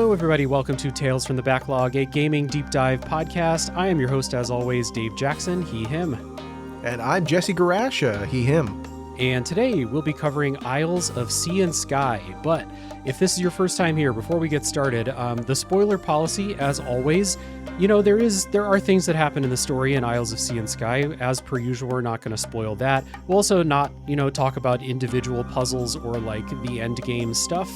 Hello, everybody. Welcome to Tales from the Backlog, a gaming deep dive podcast. I am your host, as always, Dave Jackson, he, him. And I'm Jesse Guarascia, he, him. And today we'll be covering Isles of Sea and Sky. But if this is your first time here, before we get started, the spoiler policy, as always, there are things that happen in the story in Isles of Sea and Sky. As per usual, we're not going to spoil that. We'll also not, talk about individual puzzles or like the end game stuff.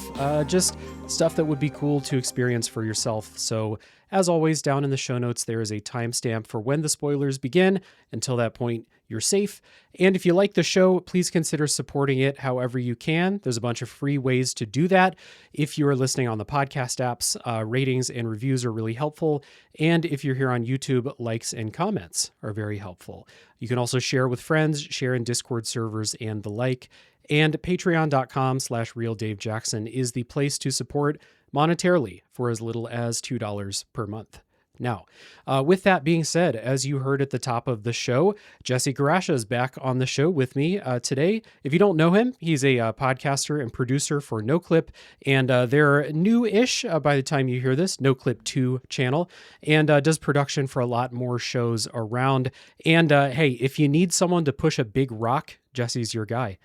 Just stuff that would be cool to experience for yourself. So as always, down in the show notes, there is a timestamp for when the spoilers begin. Until that point, you're safe. And if you like the show, please consider supporting it however you can. There's a bunch of free ways to do that. If you are listening on the podcast apps, ratings and reviews are really helpful. And if you're here on YouTube, likes and comments are very helpful. You can also share with friends, share in Discord servers and the like. And patreon.com/RealDaveJackson is the place to support monetarily for as little as $2 per month. Now, with that being said, as you heard at the top of the show, Jesse Guarascia is back on the show with me today. If you don't know him, he's a podcaster and producer for NoClip, and they're new-ish by the time you hear this, NoClip 2 channel, and does production for a lot more shows around. And hey, if you need someone to push a big rock, Jesse's your guy.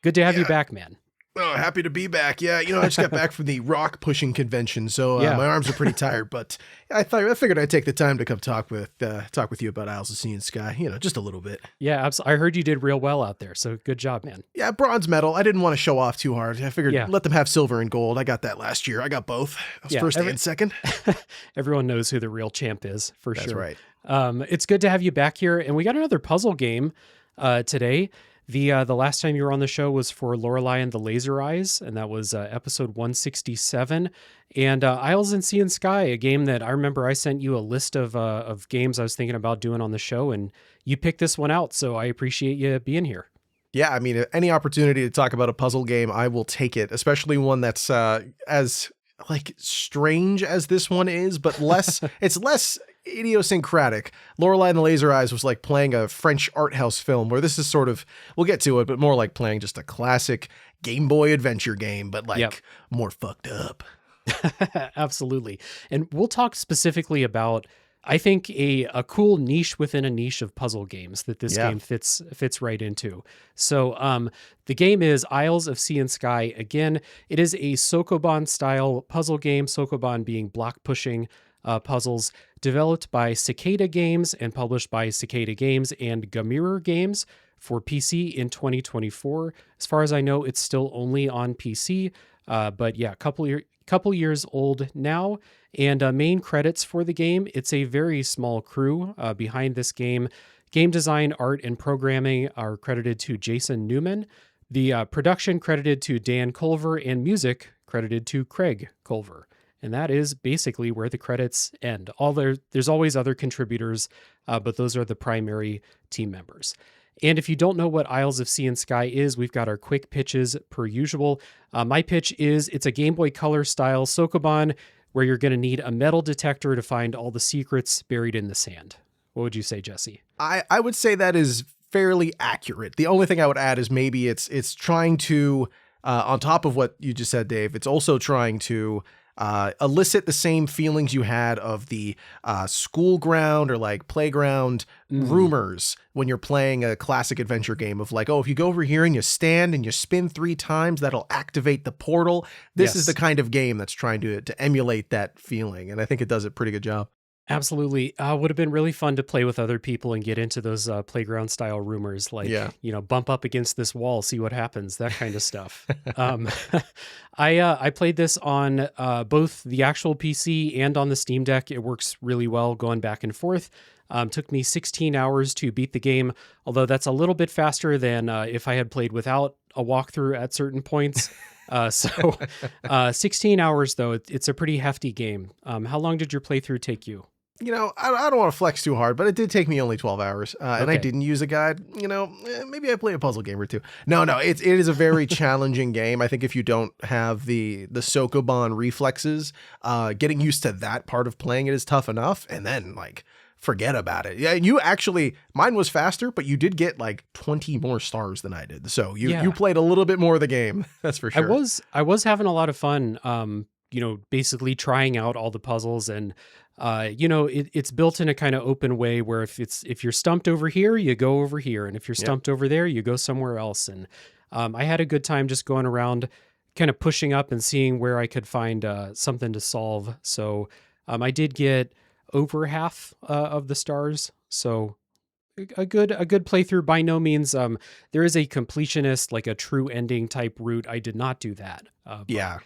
Good to have you back, man. Oh, happy to be back. Yeah, I just got back from the rock pushing convention, so my arms are pretty tired. But I figured I'd take the time to come talk with you about Isles of Sea and Sky. Just a little bit. Yeah, absolutely. I heard you did real well out there, so good job, man. Yeah, bronze medal. I didn't want to show off too hard. I figured let them have silver and gold. I got that last year. I got both. I was first and second. Everyone knows who the real champ is for sure. That's right. It's good to have you back here, and we got another puzzle game today. The last time you were on the show was for Lorelei and the Laser Eyes, and that was episode 167. And Isles in Sea and Sky, a game that I remember I sent you a list of games I was thinking about doing on the show, and you picked this one out, so I appreciate you being here. Yeah, I mean, any opportunity to talk about a puzzle game, I will take it, especially one that's as strange as this one is, but less it's less idiosyncratic. Lorelei and the Laser Eyes was like playing a French art house film, where this is sort of, we'll get to it, but more like playing just a classic Game Boy Adventure game, but more fucked up. Absolutely. And we'll talk specifically about, I think, a cool niche within a niche of puzzle games that this game fits right into. So the game is Isles of Sea and Sky. Again, it is a Sokoban-style puzzle game, Sokoban being block pushing puzzles, developed by Cicada Games and published by Cicada Games and Gamera Games for PC in 2024. As far as I know, it's still only on PC, but yeah, couple years old now. And main credits for the game, it's a very small crew behind this game. Game design, art, and programming are credited to Jason Newman. The production credited to Dan Collver, and music credited to Craig Collver. And that is basically where the credits end. There's always other contributors, but those are the primary team members. And if you don't know what Isles of Sea and Sky is, we've got our quick pitches per usual. My pitch is it's a Game Boy Color style Sokoban where you're going to need a metal detector to find all the secrets buried in the sand. What would you say, Jesse? I would say that is fairly accurate. The only thing I would add is maybe it's trying to, on top of what you just said, Dave, it's also trying to elicit the same feelings you had of the school ground or like playground rumors when you're playing a classic adventure game of like, oh, if you go over here and you stand and you spin 3 times, that'll activate the portal. This is the kind of game that's trying to emulate that feeling. And I think it does a pretty good job. Absolutely. Would have been really fun to play with other people and get into those playground style rumors, like, bump up against this wall, see what happens, that kind of stuff. I played this on both the actual PC and on the Steam Deck. It works really well going back and forth. Took me 16 hours to beat the game, although that's a little bit faster than if I had played without a walkthrough at certain points. 16 hours, though, it's a pretty hefty game. How long did your playthrough take you? I don't want to flex too hard, but it did take me only 12 hours, and I didn't use a guide. Maybe I play a puzzle game or two. No, it is a very challenging game. I think if you don't have the Sokoban reflexes, getting used to that part of playing it is tough enough, and then forget about it. Yeah, you actually, mine was faster, but you did get 20 more stars than I did. So you played a little bit more of the game. That's for sure. I was having a lot of fun basically trying out all the puzzles. And it's built in a kind of open way where if you're stumped over here, you go over here, and if you're stumped over there, you go somewhere else. And I had a good time just going around, kind of pushing up and seeing where I could find something to solve. So I did get over half of the stars. So a good playthrough. By no means there is a completionist, like a true ending type route. I did not do that. Yeah.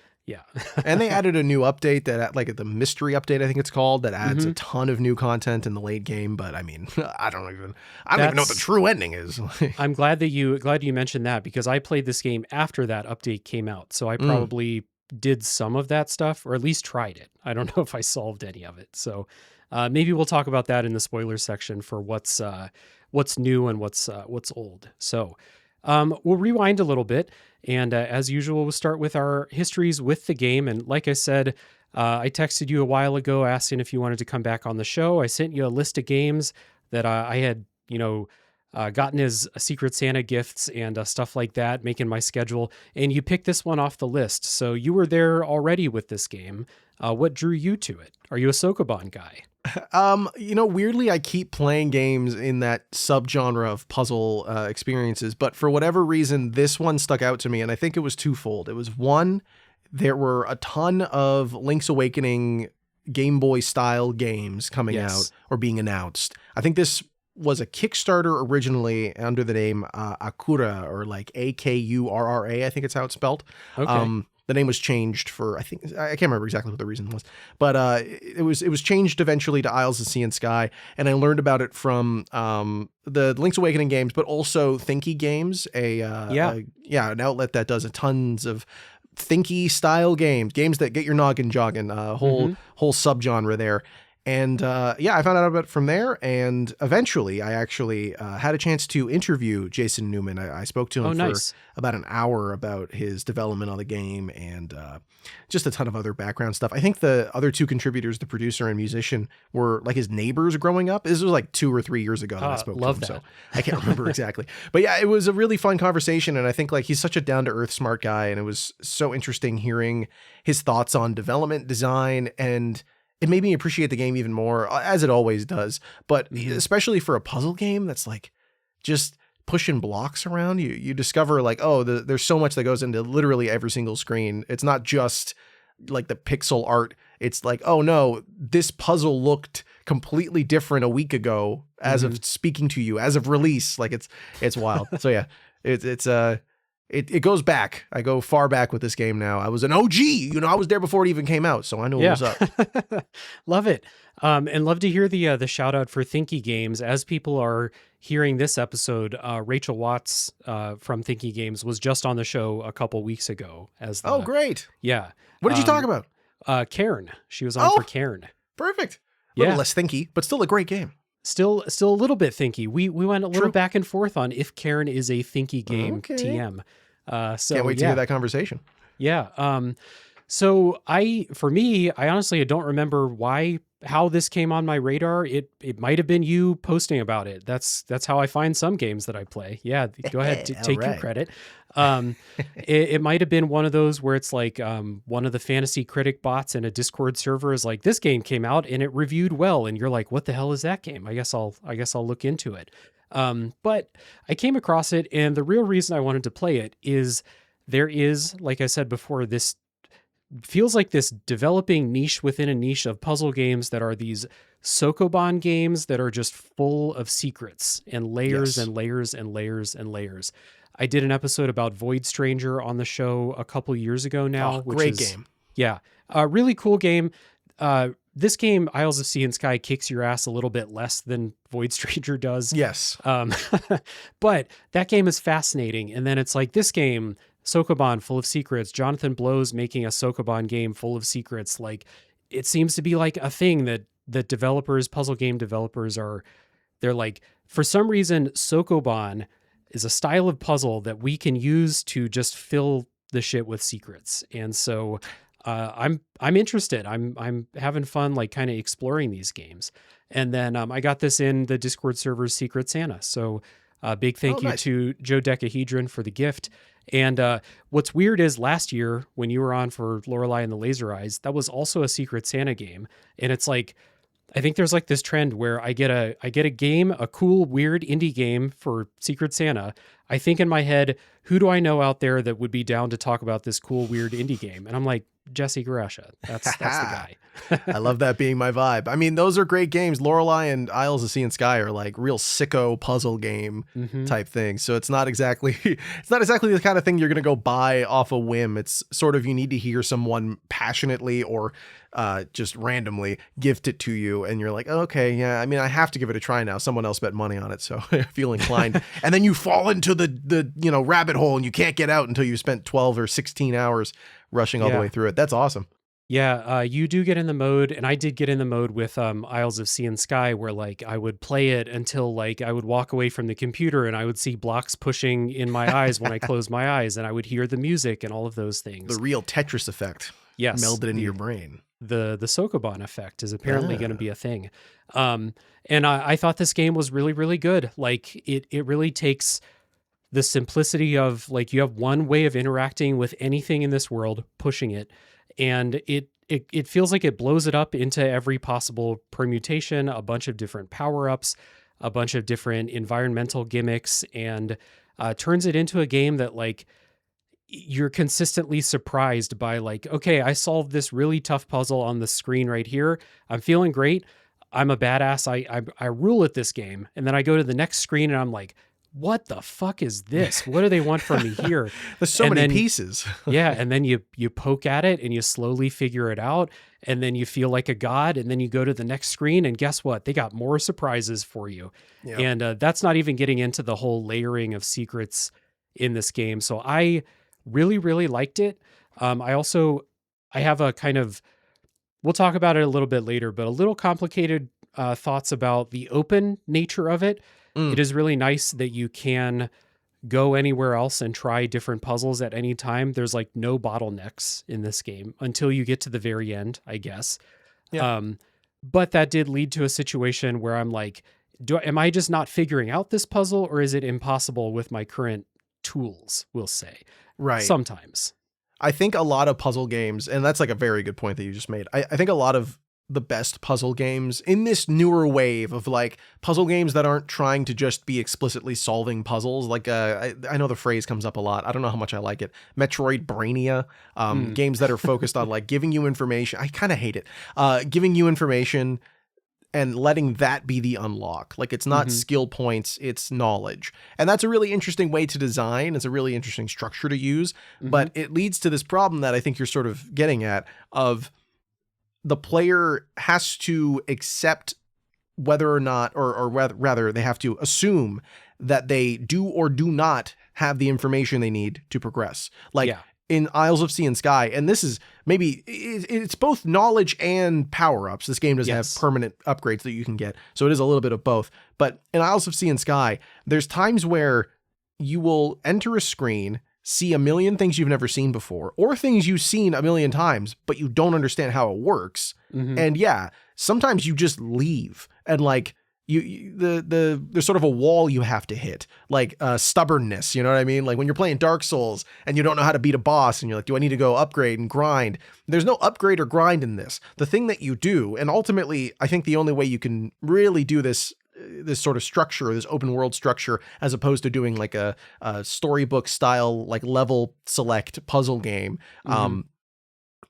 And they added a new update that, like the mystery update, I think it's called, that adds a ton of new content in the late game. But I mean, I don't even know what the true ending is. I'm glad you mentioned that, because I played this game after that update came out. So I probably did some of that stuff, or at least tried it. I don't know if I solved any of it. So maybe we'll talk about that in the spoilers section for what's new and what's old. So we'll rewind a little bit. And as usual, we'll start with our histories with the game. And like I said, I texted you a while ago asking if you wanted to come back on the show. I sent you a list of games that I had, gotten as Secret Santa gifts and stuff like that, making my schedule. And you picked this one off the list. So you were there already with this game. What drew you to it? Are you a Sokoban guy? Weirdly, I keep playing games in that subgenre of puzzle experiences, but for whatever reason, this one stuck out to me, and I think it was twofold. It was one, there were a ton of Link's Awakening Game Boy style games coming out or being announced. I think this was a Kickstarter originally under the name Akura, or like Akurra, I think it's how it's spelled. Okay. The name was changed for, I can't remember exactly what the reason was, but it was changed eventually to Isles of Sea and Sky, and I learned about it from the Link's Awakening games, but also Thinky Games, an outlet that does tons of Thinky style games that get your noggin jogging, whole subgenre there. And I found out about it from there, and eventually I actually had a chance to interview Jason Newman. I spoke to him for about an hour about his development on the game, and just a ton of other background stuff. I think the other two contributors, the producer and musician, were like his neighbors growing up. This was like 2 or 3 years ago that I spoke to him, so I can't remember exactly. But yeah, it was a really fun conversation, and I think like he's such a down-to-earth smart guy, and it was so interesting hearing his thoughts on development, design, and it made me appreciate the game even more, as it always does. But especially for a puzzle game that's like just pushing blocks around, you discover like, there's so much that goes into literally every single screen. It's not just like the pixel art. It's like, oh no, this puzzle looked completely different a week ago as of speaking to you, as of release. Like it's wild. So yeah, it goes back. I go far back with this game now. I was an OG, I was there before it even came out, so I know what was up. Love it. And love to hear the shout out for Thinky Games. As people are hearing this episode, Rachel Watts from Thinky Games was just on the show a couple weeks ago. Great. Yeah. What did you talk about? Cairn. She was on for Cairn. Perfect. A little less thinky, but still a great game. Still a little bit thinky. We went a little back and forth on if Cairn is a thinky game. TM. Can't wait to hear that conversation. Yeah. So I honestly don't remember how this came on my radar. It might have been you posting about it. That's how I find some games that I play. Yeah. Go ahead. Take your credit. It might have been one of those where it's like, one of the fantasy critic bots in a Discord server is like, this game came out and it reviewed well. And you're like, what the hell is that game? I guess I'll look into it. But I came across it, and the real reason I wanted to play it is there is, like I said before, this feels like this developing niche within a niche of puzzle games that are these Sokoban games that are just full of secrets and layers and layers and layers and layers. I did an episode about Void Stranger on the show a couple years ago now. Great game. Yeah. A really cool game. This game, Isles of Sea and Sky, kicks your ass a little bit less than Void Stranger does. Yes. But that game is fascinating. And then it's like this game, Sokoban, full of secrets. Jonathan Blow's making a Sokoban game full of secrets. Like, it seems to be like a thing that developers, puzzle game developers they're like, for some reason, Sokoban is a style of puzzle that we can use to just fill the shit with secrets. And so I'm interested. I'm having fun, like kind of exploring these games. And then I got this in the Discord server's Secret Santa. So big thank you to Joe Decahedron for the gift. And what's weird is last year when you were on for Lorelei and the Laser Eyes, that was also a Secret Santa game. And it's like, I think there's like this trend where I get a game, a cool, weird indie game for Secret Santa. I think in my head, who do I know out there that would be down to talk about this cool, weird indie game? And I'm like, Jesse Guarascia. That's the guy. I love that being my vibe. I mean, those are great games. Lorelei and Isles of Sea and Sky are like real sicko puzzle game type things. So it's not exactly the kind of thing you're going to go buy off a whim. It's sort of, you need to hear someone passionately or just randomly gift it to you. And you're like, okay, yeah, I mean, I have to give it a try now. Someone else bet money on it. So I feel inclined. And then you fall into the rabbit hole and you can't get out until you've spent 12 or 16 hours rushing all the way through it. That's awesome. Yeah, you do get in the mode, and I did get in the mode with Isles of Sea and Sky, where like I would play it until like I would walk away from the computer and I would see blocks pushing in my eyes when I closed my eyes, and I would hear the music and all of those things. The real Tetris effect. Yes, melded into your brain. The Sokoban effect is apparently going to be a thing. And I thought this game was really, really good. Like it really takes the simplicity of like you have one way of interacting with anything in this world, pushing it, and it feels like it blows it up into every possible permutation, a bunch of different power-ups, a bunch of different environmental gimmicks, and turns it into a game that like you're consistently surprised by like, okay, I solved this really tough puzzle on the screen right here. I'm feeling great. I'm a badass. I rule at this game. And then I go to the next screen and I'm like, what the fuck is this? What do they want from me here? There's so many pieces. Yeah. And then you poke at it and you slowly figure it out. And then you feel like a god. And then you go to the next screen and guess what? They got more surprises for you. Yep. And that's not even getting into the whole layering of secrets in this game. So I really, really liked it. I have a kind of, we'll talk about it a little bit later, but a little complicated thoughts about the open nature of it. It is really nice that you can go anywhere else and try different puzzles at any time. There's like no bottlenecks in this game until you get to the very end, I guess. Yeah. But that did lead to a situation where I'm like, am I just not figuring out this puzzle, or is it impossible with my current tools, we'll say? Right. Sometimes. I think a lot of puzzle games, and that's like a very good point that you just made. I think a lot of the best puzzle games in this newer wave of like puzzle games that aren't trying to just be explicitly solving puzzles. Like I know the phrase comes up a lot. I don't know how much I like it. Metroid Brainia, games that are focused on like giving you information. I kind of hate it. Giving you information and letting that be the unlock. Like it's not skill points, it's knowledge. And that's a really interesting way to design. It's a really interesting structure to use, but it leads to this problem that I think you're sort of getting at of the player has to accept whether or not, or rather they have to assume that they do or do not have the information they need to progress. Like in Isles of Sea and Sky, and this is maybe, it's both knowledge and power-ups. This game doesn't have permanent upgrades that you can get, so it is a little bit of both. But in Isles of Sea and Sky, there's times where you will enter a screen, see a million things you've never seen before, or things you've seen a million times, but you don't understand how it works. And sometimes you just leave and like there's sort of a wall you have to hit, like stubbornness, you know what I mean? Like when you're playing Dark Souls and you don't know how to beat a boss and you're like, do I need to go upgrade and grind? There's no upgrade or grind in this. The thing that you do, and ultimately I think the only way you can really do this sort of structure, this open world structure, as opposed to doing like a storybook style, like level select puzzle game,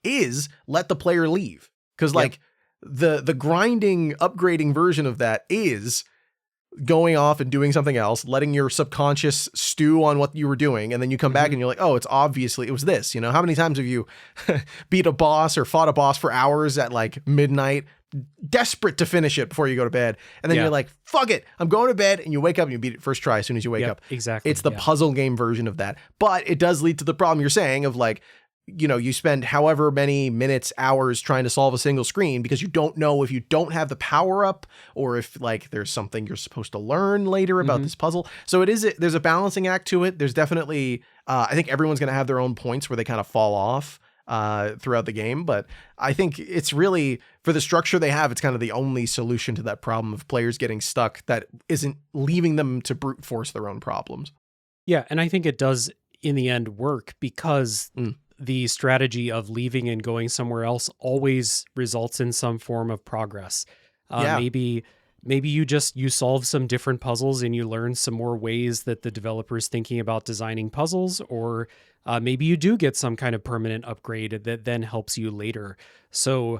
is let the player leave. Cause like the grinding, upgrading version of that is going off and doing something else, letting your subconscious stew on what you were doing. And then you come back and you're like, oh, it was this, you know, how many times have you beat a boss or fought a boss for hours at like midnight, desperate to finish it before you go to bed. And then you're like, fuck it, I'm going to bed. And you wake up and you beat it first try as soon as you wake up. Exactly. It's the puzzle game version of that. But it does lead to the problem you're saying of like, you know, you spend however many minutes, hours trying to solve a single screen because you don't know if you don't have the power up or if like there's something you're supposed to learn later about this puzzle. So there's a balancing act to it. There's definitely, I think everyone's going to have their own points where they kind of fall off throughout the game. But I think it's really, for the structure they have, it's kind of the only solution to that problem of players getting stuck that isn't leaving them to brute force their own problems. Yeah. And I think it does in the end work because the strategy of leaving and going somewhere else always results in some form of progress. Maybe you solve some different puzzles and you learn some more ways that the developer is thinking about designing puzzles, or maybe you do get some kind of permanent upgrade that then helps you later. So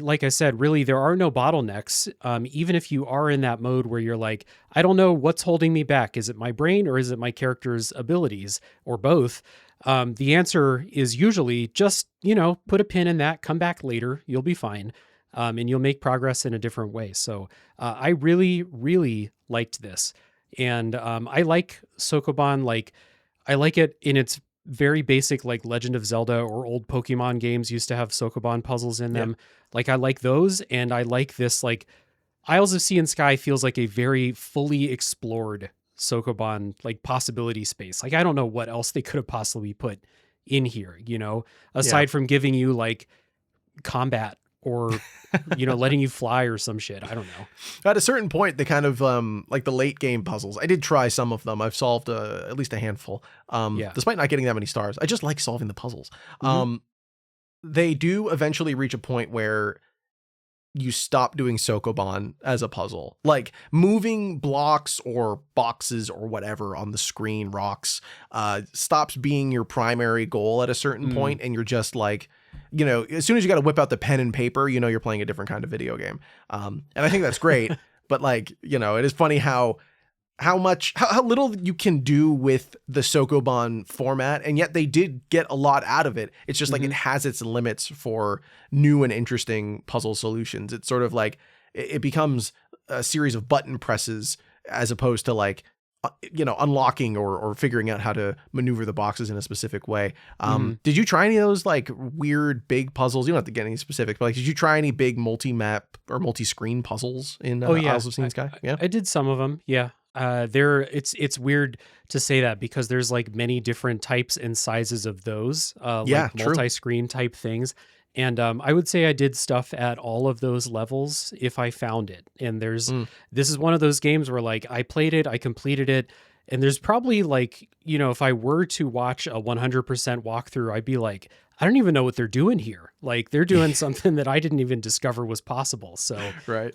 like I said, really, there are no bottlenecks. Even if you are in that mode where you're like, I don't know what's holding me back. Is it my brain or is it my character's abilities or both? The answer is usually just, put a pin in that, come back later, you'll be fine. And you'll make progress in a different way. So I really, really liked this. And I like Sokoban. Like, I like it in its very basic, like Legend of Zelda or old Pokemon games used to have Sokoban puzzles in them. Like, I like those. And I like this, like, Isles of Sea and Sky feels like a very fully explored Sokoban, like, possibility space. Like, I don't know what else they could have possibly put in here, aside from giving you, like, combat or letting you fly or some shit. I don't know. At a certain point, they kind of like the late game puzzles. I did try some of them. I've solved at least a handful. Despite not getting that many stars. I just like solving the puzzles. They do eventually reach a point where you stop doing Sokoban as a puzzle. Like moving blocks or boxes or whatever on the screen, rocks, stops being your primary goal at a certain point, and you're just like, as soon as you got to whip out the pen and paper, you're playing a different kind of video game. And I think that's great, but like, it is funny how little you can do with the Sokoban format. And yet they did get a lot out of it. It's just like, it has its limits for new and interesting puzzle solutions. It's sort of like, it becomes a series of button presses as opposed to like, unlocking or figuring out how to maneuver the boxes in a specific way. Did you try any of those like weird big puzzles? You don't have to get any specific, but like, did you try any big multi-map or multi-screen puzzles in Isles of Sea and Sky? I did some of them. Yeah. It's weird to say that because there's like many different types and sizes of those, like multi-screen type things. And I would say I did stuff at all of those levels if I found it. And this is one of those games where like I played it, I completed it. And there's probably like, if I were to watch a 100% walkthrough, I'd be like, I don't even know what they're doing here. Like they're doing something that I didn't even discover was possible. So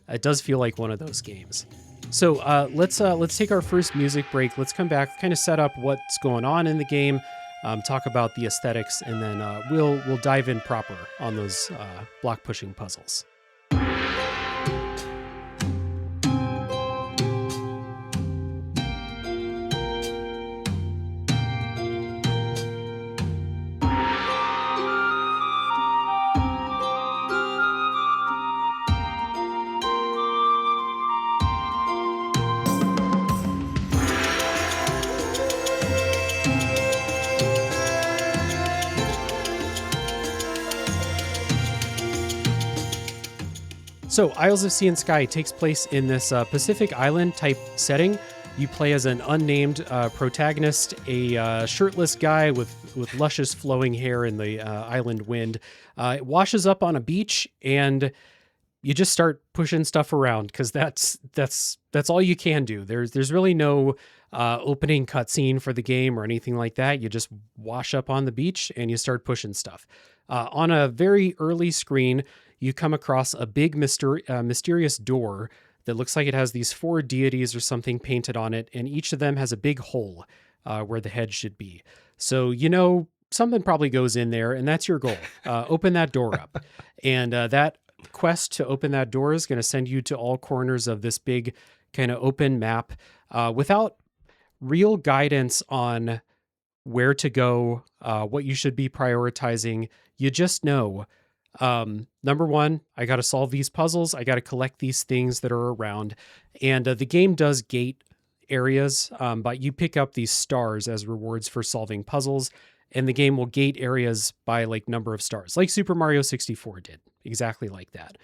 it does feel like one of those games. So let's take our first music break. Let's come back, kind of set up what's going on in the game, talk about the aesthetics, and then we'll dive in proper on those block pushing puzzles. So Isles of Sea and Sky takes place in this Pacific Island type setting. You play as an unnamed protagonist, a shirtless guy with luscious flowing hair in the island wind. It washes up on a beach and you just start pushing stuff around because that's all you can do. There's really no opening cutscene for the game or anything like that. You just wash up on the beach and you start pushing stuff. On a very early screen, you come across a big mysterious door that looks like it has these 4 deities or something painted on it, and each of them has a big hole where the head should be. So, something probably goes in there, and that's your goal. Open that door up. And that quest to open that door is going to send you to all corners of this big kind of open map without real guidance on where to go, what you should be prioritizing. You just know, number one, I got to solve these puzzles. I got to collect these things that are around. And the game does gate areas, but you pick up these stars as rewards for solving puzzles. And the game will gate areas by like number of stars, like Super Mario 64 did, exactly like that.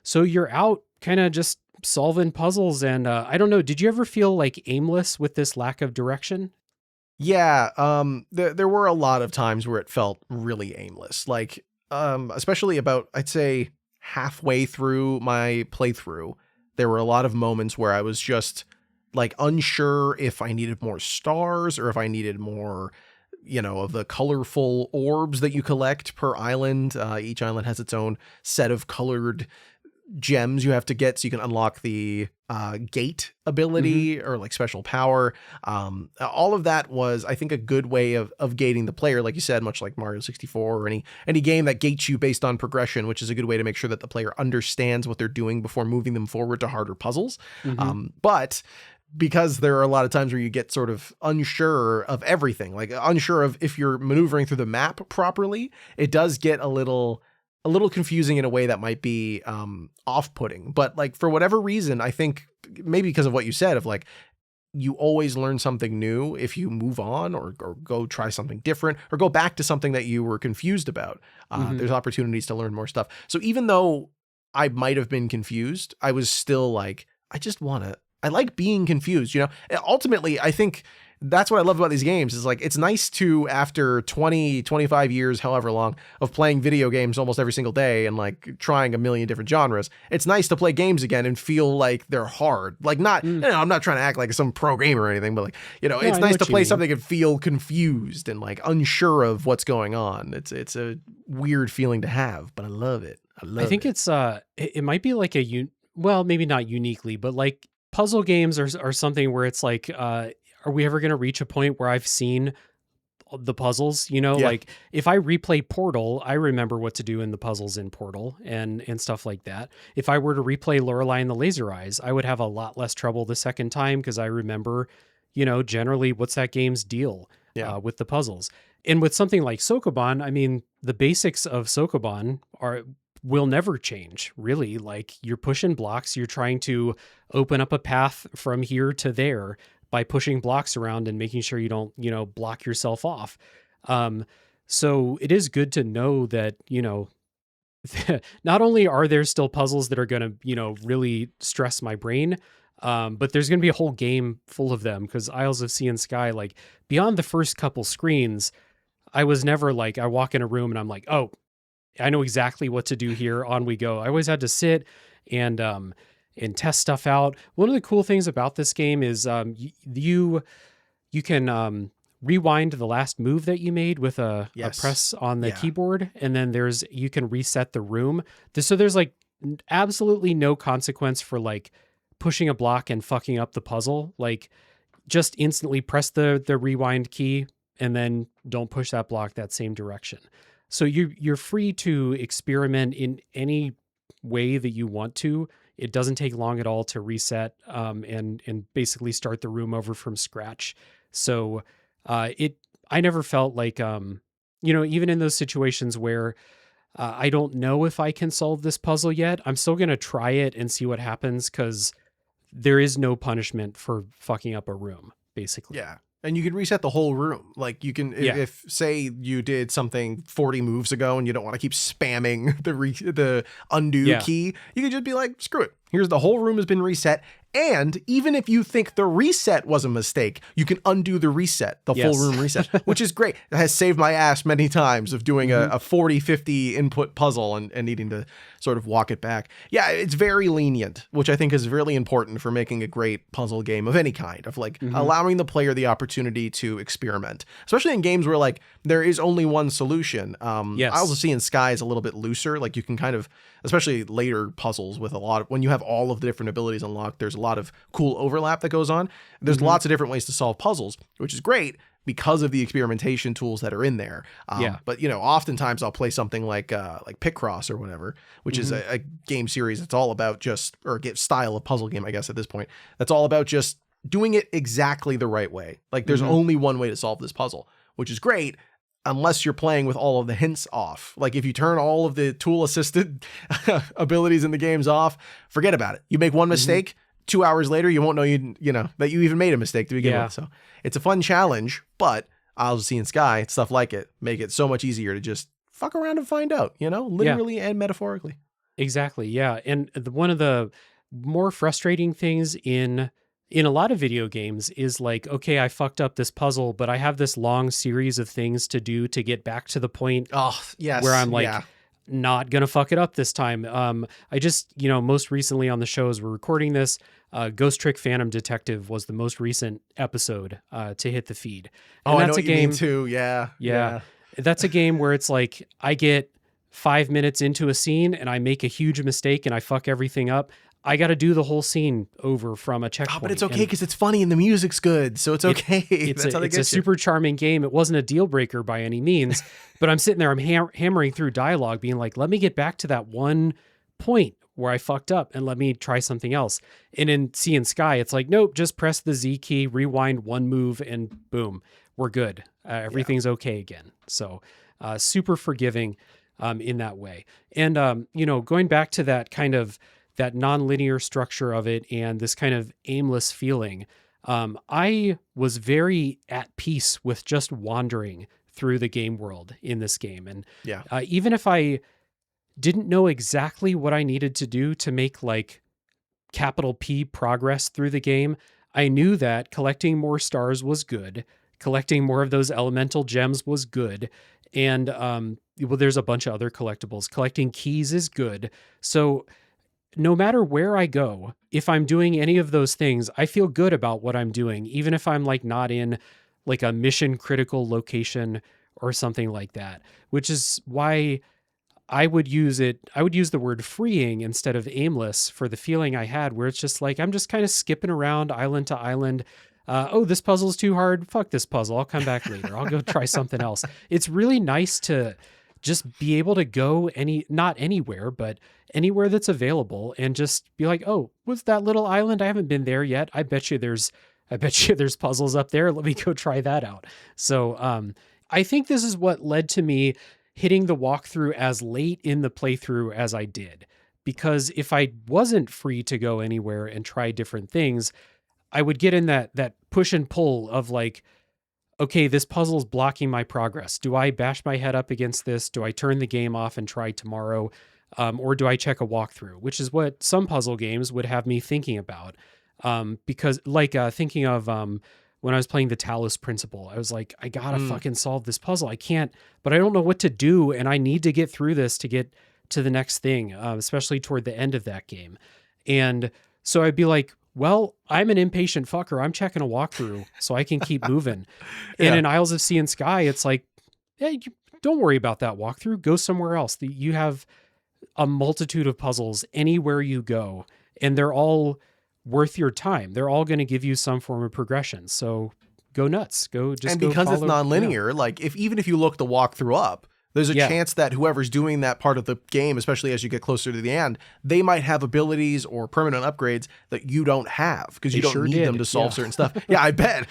So you're out kind of just solving puzzles. And I don't know, did you ever feel like aimless with this lack of direction? Yeah, there were a lot of times where it felt really aimless, like especially about, I'd say, halfway through my playthrough, there were a lot of moments where I was just like unsure if I needed more stars or if I needed more, of the colorful orbs that you collect per island. Each island has its own set of colored gems you have to get so you can unlock the gate ability or like special power. All of that was, I think, a good way of gating the player, like you said, much like Mario 64 or any game that gates you based on progression, which is a good way to make sure that the player understands what they're doing before moving them forward to harder puzzles. But because there are a lot of times where you get sort of unsure of everything, like unsure of if you're maneuvering through the map properly, it does get a little confusing in a way that might be off-putting. But like, for whatever reason, I think maybe because of what you said of like, you always learn something new if you move on or go try something different or go back to something that you were confused about. There's opportunities to learn more stuff. So even though I might have been confused, I was still like, I like being confused, Ultimately, I think that's what I love about these games is like, it's nice to, after 20, 25 years, however long, of playing video games almost every single day and like trying a million different genres, it's nice to play games again and feel like they're hard. Like I'm not trying to act like some pro gamer or anything, but like, it's nice to play something and feel confused and like unsure of what's going on. It's a weird feeling to have, but I love it. I think it's, it might be like well, maybe not uniquely, but like, puzzle games are something where it's like, are we ever going to reach a point where I've seen the puzzles? Like if I replay Portal, I remember what to do in the puzzles in Portal and stuff like that. If I were to replay Lorelei and the Laser Eyes, I would have a lot less trouble the second time because I remember, generally what's that game's deal with the puzzles. And with something like Sokoban, I mean, the basics of Sokoban will never change, really. Like, you're pushing blocks, you're trying to open up a path from here to there by pushing blocks around and making sure you don't, block yourself off. So it is good to know that, not only are there still puzzles that are going to, really stress my brain, but there's going to be a whole game full of them, because Isles of Sea and Sky, like, beyond the first couple screens, I was never like, I walk in a room and I'm like, oh, I know exactly what to do here. On we go. I always had to sit and test stuff out. One of the cool things about this game is you can rewind the last move that you made with a press on the keyboard, and then you can reset the room. So there's like absolutely no consequence for like pushing a block and fucking up the puzzle. Like, just instantly press the rewind key and then don't push that block that same direction. So you're free to experiment in any way that you want to. It doesn't take long at all to reset and basically start the room over from scratch. So I never felt like even in those situations where I don't know if I can solve this puzzle yet, I'm still gonna try it and see what happens, because there is no punishment for fucking up a room, basically. Yeah. And you can reset the whole room. Like, you can, if say you did something 40 moves ago and you don't want to keep spamming the undo key, you can just be like, screw it. Here's the whole room has been reset. And even if you think the reset was a mistake, you can undo the reset, the full room reset, which is great. It has saved my ass many times of doing a 40, 50 input puzzle and needing to sort of walk it back. Yeah, it's very lenient, which I think is really important for making a great puzzle game of any kind, of like allowing the player the opportunity to experiment, especially in games where like there is only one solution. I also see in Sky is a little bit looser. Like, you can kind of, especially later puzzles with when you have all of the different abilities unlocked, there's a lot of cool overlap that goes on. There's lots of different ways to solve puzzles, which is great because of the experimentation tools that are in there. But oftentimes I'll play something like Picross or whatever, which is a game series that's all about style of puzzle game, I guess, at this point, that's all about just doing it exactly the right way. Like, there's only one way to solve this puzzle, which is great, unless you're playing with all of the hints off. Like, if you turn all of the tool assisted abilities in the games off, forget about it. You make one mistake, 2 hours later, you won't know that you even made a mistake to begin with. So it's a fun challenge, but Isles of Sea and Sky, stuff like it, make it so much easier to just fuck around and find out, literally and metaphorically. Exactly. Yeah. And one of the more frustrating things in a lot of video games is like, okay, I fucked up this puzzle, but I have this long series of things to do to get back to the point where I'm like, not going to fuck it up this time. I just, most recently on the show as we're recording this, Ghost Trick Phantom Detective was the most recent episode to hit the feed. And Oh, I that's know a what you game mean too. Yeah. that's a game where it's like I get 5 minutes into a scene and I make a huge mistake and I fuck everything up. I got to do the whole scene over from a checkpoint. But it's okay because it's funny and the music's good, so it's okay. It's a super charming game. It wasn't a deal breaker by any means, but I'm sitting there, I'm hammering through dialogue, being like, let me get back to that one point where I fucked up and let me try something else. And in Sea and Sky, it's like, nope, just press the Z key, rewind one move, and boom, we're good. Everything's okay again. So super forgiving in that way. And, going back to that kind of that nonlinear structure of it and this kind of aimless feeling, I was very at peace with just wandering through the game world in this game. And even if I didn't know exactly what I needed to do to make like capital P progress through the game, I knew that collecting more stars was good. Collecting more of those elemental gems was good. And there's a bunch of other collectibles. Collecting keys is good. So no matter where I go, if I'm doing any of those things, I feel good about what I'm doing, even if I'm like not in like a mission critical location or something like that, which is why I would use the word freeing instead of aimless for the feeling I had, where it's just like, I'm just kind of skipping around island to island. This puzzle's too hard. Fuck this puzzle. I'll come back later. I'll go try something else. It's really nice to just be able to go not anywhere, but anywhere that's available and just be like, oh, what's that little island? I haven't been there yet. I bet you there's puzzles up there. Let me go try that out. So, I think this is what led to me hitting the walkthrough as late in the playthrough as I did, because if I wasn't free to go anywhere and try different things, I would get in that push and pull of like, okay, this puzzle's blocking my progress. Do I bash my head up against this? Do I turn the game off and try tomorrow? Or do I check a walkthrough? Which is what some puzzle games would have me thinking about. Because like thinking of when I was playing the Talos Principle, I was like, I gotta fucking solve this puzzle. I can't, but I don't know what to do. And I need to get through this to get to the next thing, especially toward the end of that game. And so I'd be like, well, I'm an impatient fucker. I'm checking a walkthrough so I can keep moving. And in Isles of Sea and Sky, it's like, hey, don't worry about that walkthrough. Go somewhere else. You have a multitude of puzzles anywhere you go, and they're all worth your time. They're all going to give you some form of progression. So go nuts. And because it's nonlinear, like even if you look the walkthrough up, there's a chance that whoever's doing that part of the game, especially as you get closer to the end, they might have abilities or permanent upgrades that you don't have because you don't need them to solve certain stuff. Yeah, I bet.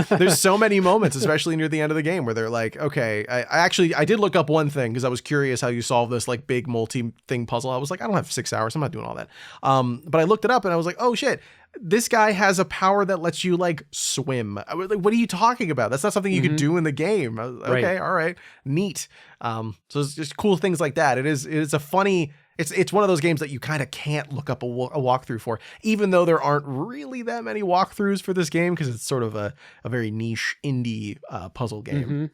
There's so many moments, especially near the end of the game, where they're like, okay, I did look up one thing because I was curious how you solve this like big multi-thing puzzle. I was like, I don't have 6 hours. I'm not doing all that. But I looked it up and I was like, oh shit. This guy has a power that lets you like swim. I was like, what are you talking about? That's not something you could do in the game. I was like, okay, all right, neat. So it's just cool things like that. It's a funny. It's one of those games that you kind of can't look up a walkthrough for, even though there aren't really that many walkthroughs for this game because it's sort of a very niche indie puzzle game. Mm-hmm.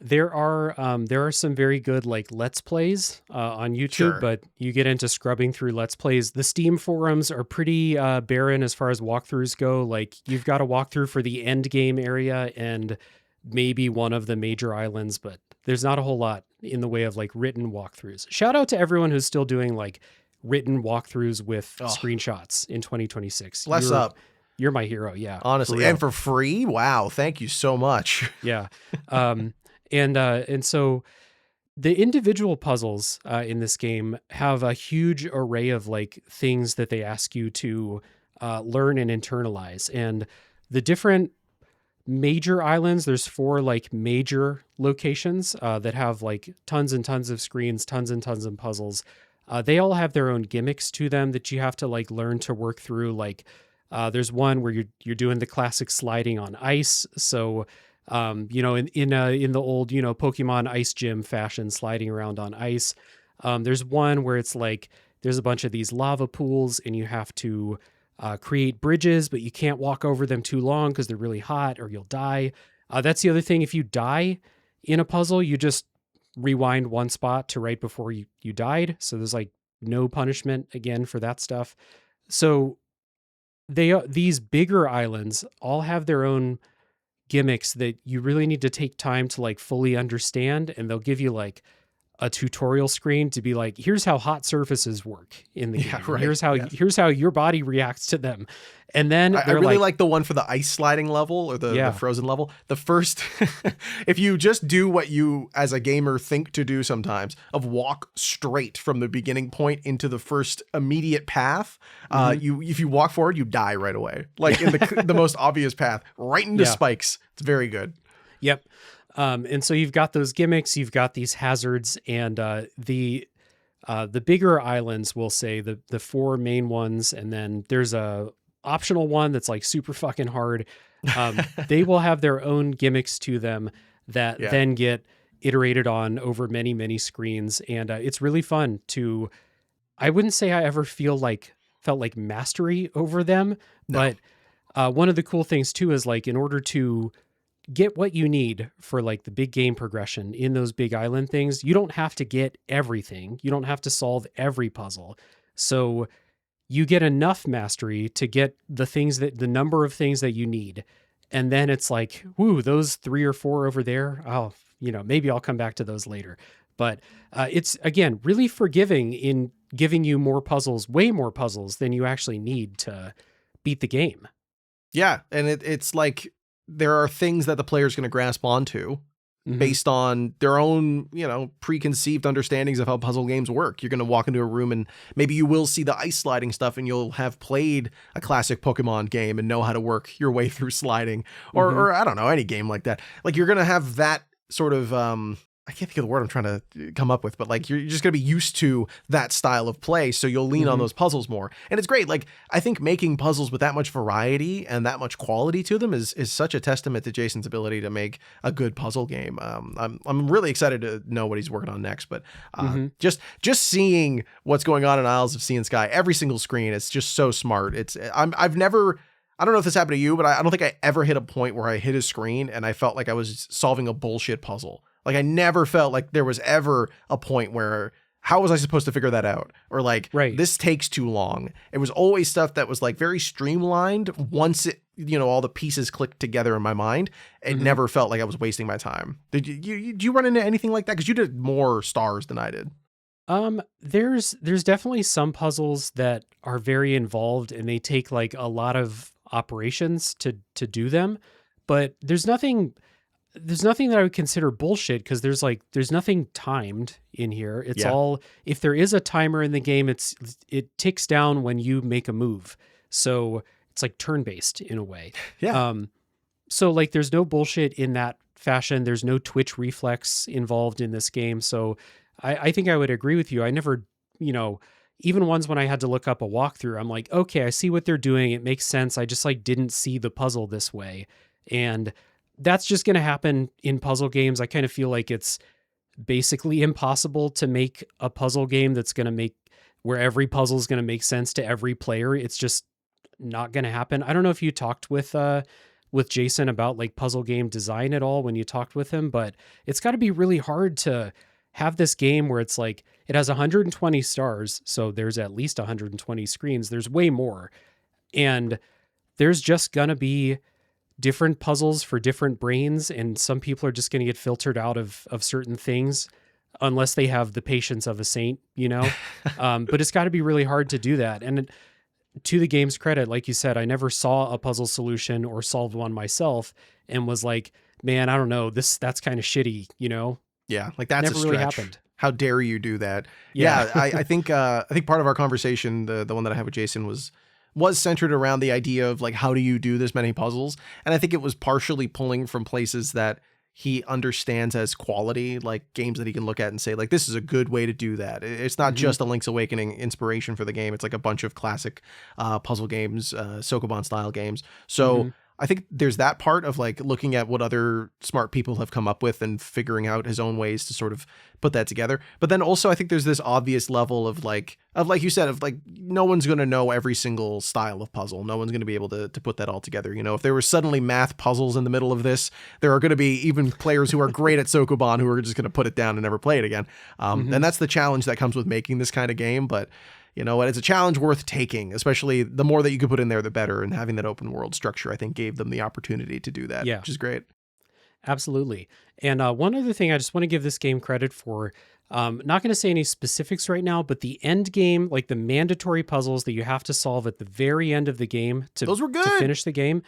There are some very good like Let's Plays on YouTube, but you get into scrubbing through Let's Plays. The Steam forums are pretty barren as far as walkthroughs go. Like you've got a walkthrough for the end game area and maybe one of the major islands, but there's not a whole lot in the way of like written walkthroughs. Shout out to everyone who's still doing like written walkthroughs with screenshots in 2026. Bless up. You're my hero. Yeah. Honestly. And for free. Wow. Thank you so much. Yeah. And so the individual puzzles in this game have a huge array of like things that they ask you to learn and internalize. And the different major islands, there's 4 like major locations that have like tons and tons of screens, tons and tons of puzzles. They all have their own gimmicks to them that you have to like learn to work through. Like there's one where you're doing the classic sliding on ice. So in the old, Pokemon Ice Gym fashion, sliding around on ice. There's one where it's like, there's a bunch of these lava pools and you have to create bridges, but you can't walk over them too long because they're really hot or you'll die. That's the other thing. If you die in a puzzle, you just rewind one spot to right before you died. So there's like no punishment again for that stuff. So these bigger islands all have their own gimmicks that you really need to take time to like fully understand, and they'll give you like a tutorial screen to be like, here's how hot surfaces work in the game. Right. Here's how your body reacts to them. And then I really like the one for the ice sliding level or the frozen level. The first, if you just do what you as a gamer think to do sometimes, of walk straight from the beginning point into the first immediate path, if you walk forward, you die right away. Like in the most obvious path, right into spikes. It's very good. Yep. And so you've got those gimmicks, you've got these hazards, and the bigger islands, we'll say the 4 main ones, and then there's a optional one that's like super fucking hard. They will have their own gimmicks to them that then get iterated on over many, many screens. And it's really fun to, I wouldn't say I ever felt like mastery over them, but one of the cool things too is like, in order to get what you need for like the big game progression in those big island things, you don't have to get everything. You don't have to solve every puzzle. So you get enough mastery to get the number of things that you need. And then it's like, woo, those 3 or 4 over there. Oh, maybe I'll come back to those later. But it's, again, really forgiving in giving you more puzzles, way more puzzles than you actually need to beat the game. Yeah. And it's like, there are things that the player is going to grasp onto based on their own, preconceived understandings of how puzzle games work. You're going to walk into a room and maybe you will see the ice sliding stuff, and you'll have played a classic Pokemon game and know how to work your way through sliding, or I don't know, any game like that. Like, you're going to have that sort of, I can't think of the word I'm trying to come up with, but like, you're just going to be used to that style of play. So you'll lean on those puzzles more. And it's great. Like, I think making puzzles with that much variety and that much quality to them is such a testament to Jason's ability to make a good puzzle game. I'm really excited to know what he's working on next, but just seeing what's going on in Isles of Sea and Sky, every single screen, it's just so smart. I don't know if this happened to you, but I don't think I ever hit a point where I hit a screen and I felt like I was solving a bullshit puzzle. Like, I never felt like there was ever a point where, how was I supposed to figure that out? Or like, this takes too long. It was always stuff that was like very streamlined once it, all the pieces clicked together in my mind. It never felt like I was wasting my time. Did you run into anything like that? Because you did more stars than I did. There's definitely some puzzles that are very involved and they take like a lot of operations to do them, but there's nothing that I would consider bullshit, because there's nothing timed in here. It's all, if there is a timer in the game, it ticks down when you make a move. So it's like turn-based in a way. Yeah. So like, there's no bullshit in that fashion. There's no twitch reflex involved in this game. So I think I would agree with you. I never, even ones when I had to look up a walkthrough, I'm like, okay, I see what they're doing. It makes sense. I just like didn't see the puzzle this way. And that's just going to happen in puzzle games. I kind of feel like it's basically impossible to make a puzzle game that's going to make where every puzzle is going to make sense to every player. It's just not going to happen. I don't know if you talked with Jason about like puzzle game design at all when you talked with him, but it's got to be really hard to have this game where it's like, it has 120 stars. So there's at least 120 screens. There's way more. And there's just going to be different puzzles for different brains, and some people are just going to get filtered out of certain things unless they have the patience of a saint, but it's got to be really hard to do that. And to the game's credit, like you said, I never saw a puzzle solution or solved one myself and was like, man, I don't know, that's kind of shitty, Yeah, like that's never a stretch. really happened. How dare you do that? Yeah, I think part of our conversation, the one that I had with Jason, was centered around the idea of like, how do you do this many puzzles? And I think it was partially pulling from places that he understands as quality, like games that he can look at and say, like, this is a good way to do that. It's not just a Link's Awakening inspiration for the game. It's like a bunch of classic puzzle games, Sokoban-style games. So I think there's that part of like looking at what other smart people have come up with and figuring out his own ways to sort of put that together. But then also I think there's this obvious level of like you said, of like, no one's going to know every single style of puzzle. No one's going to be able to put that all together. If there were suddenly math puzzles in the middle of this, there are going to be even players who are great at Sokoban who are just going to put it down and never play it again. And that's the challenge that comes with making this kind of game. But you know what, it's a challenge worth taking, especially the more that you could put in there, the better. And having that open world structure, I think, gave them the opportunity to do that, which is great. Absolutely. And one other thing I just want to give this game credit for, not going to say any specifics right now, but the end game, like the mandatory puzzles that you have to solve at the very end of the game Those were good. To finish the game,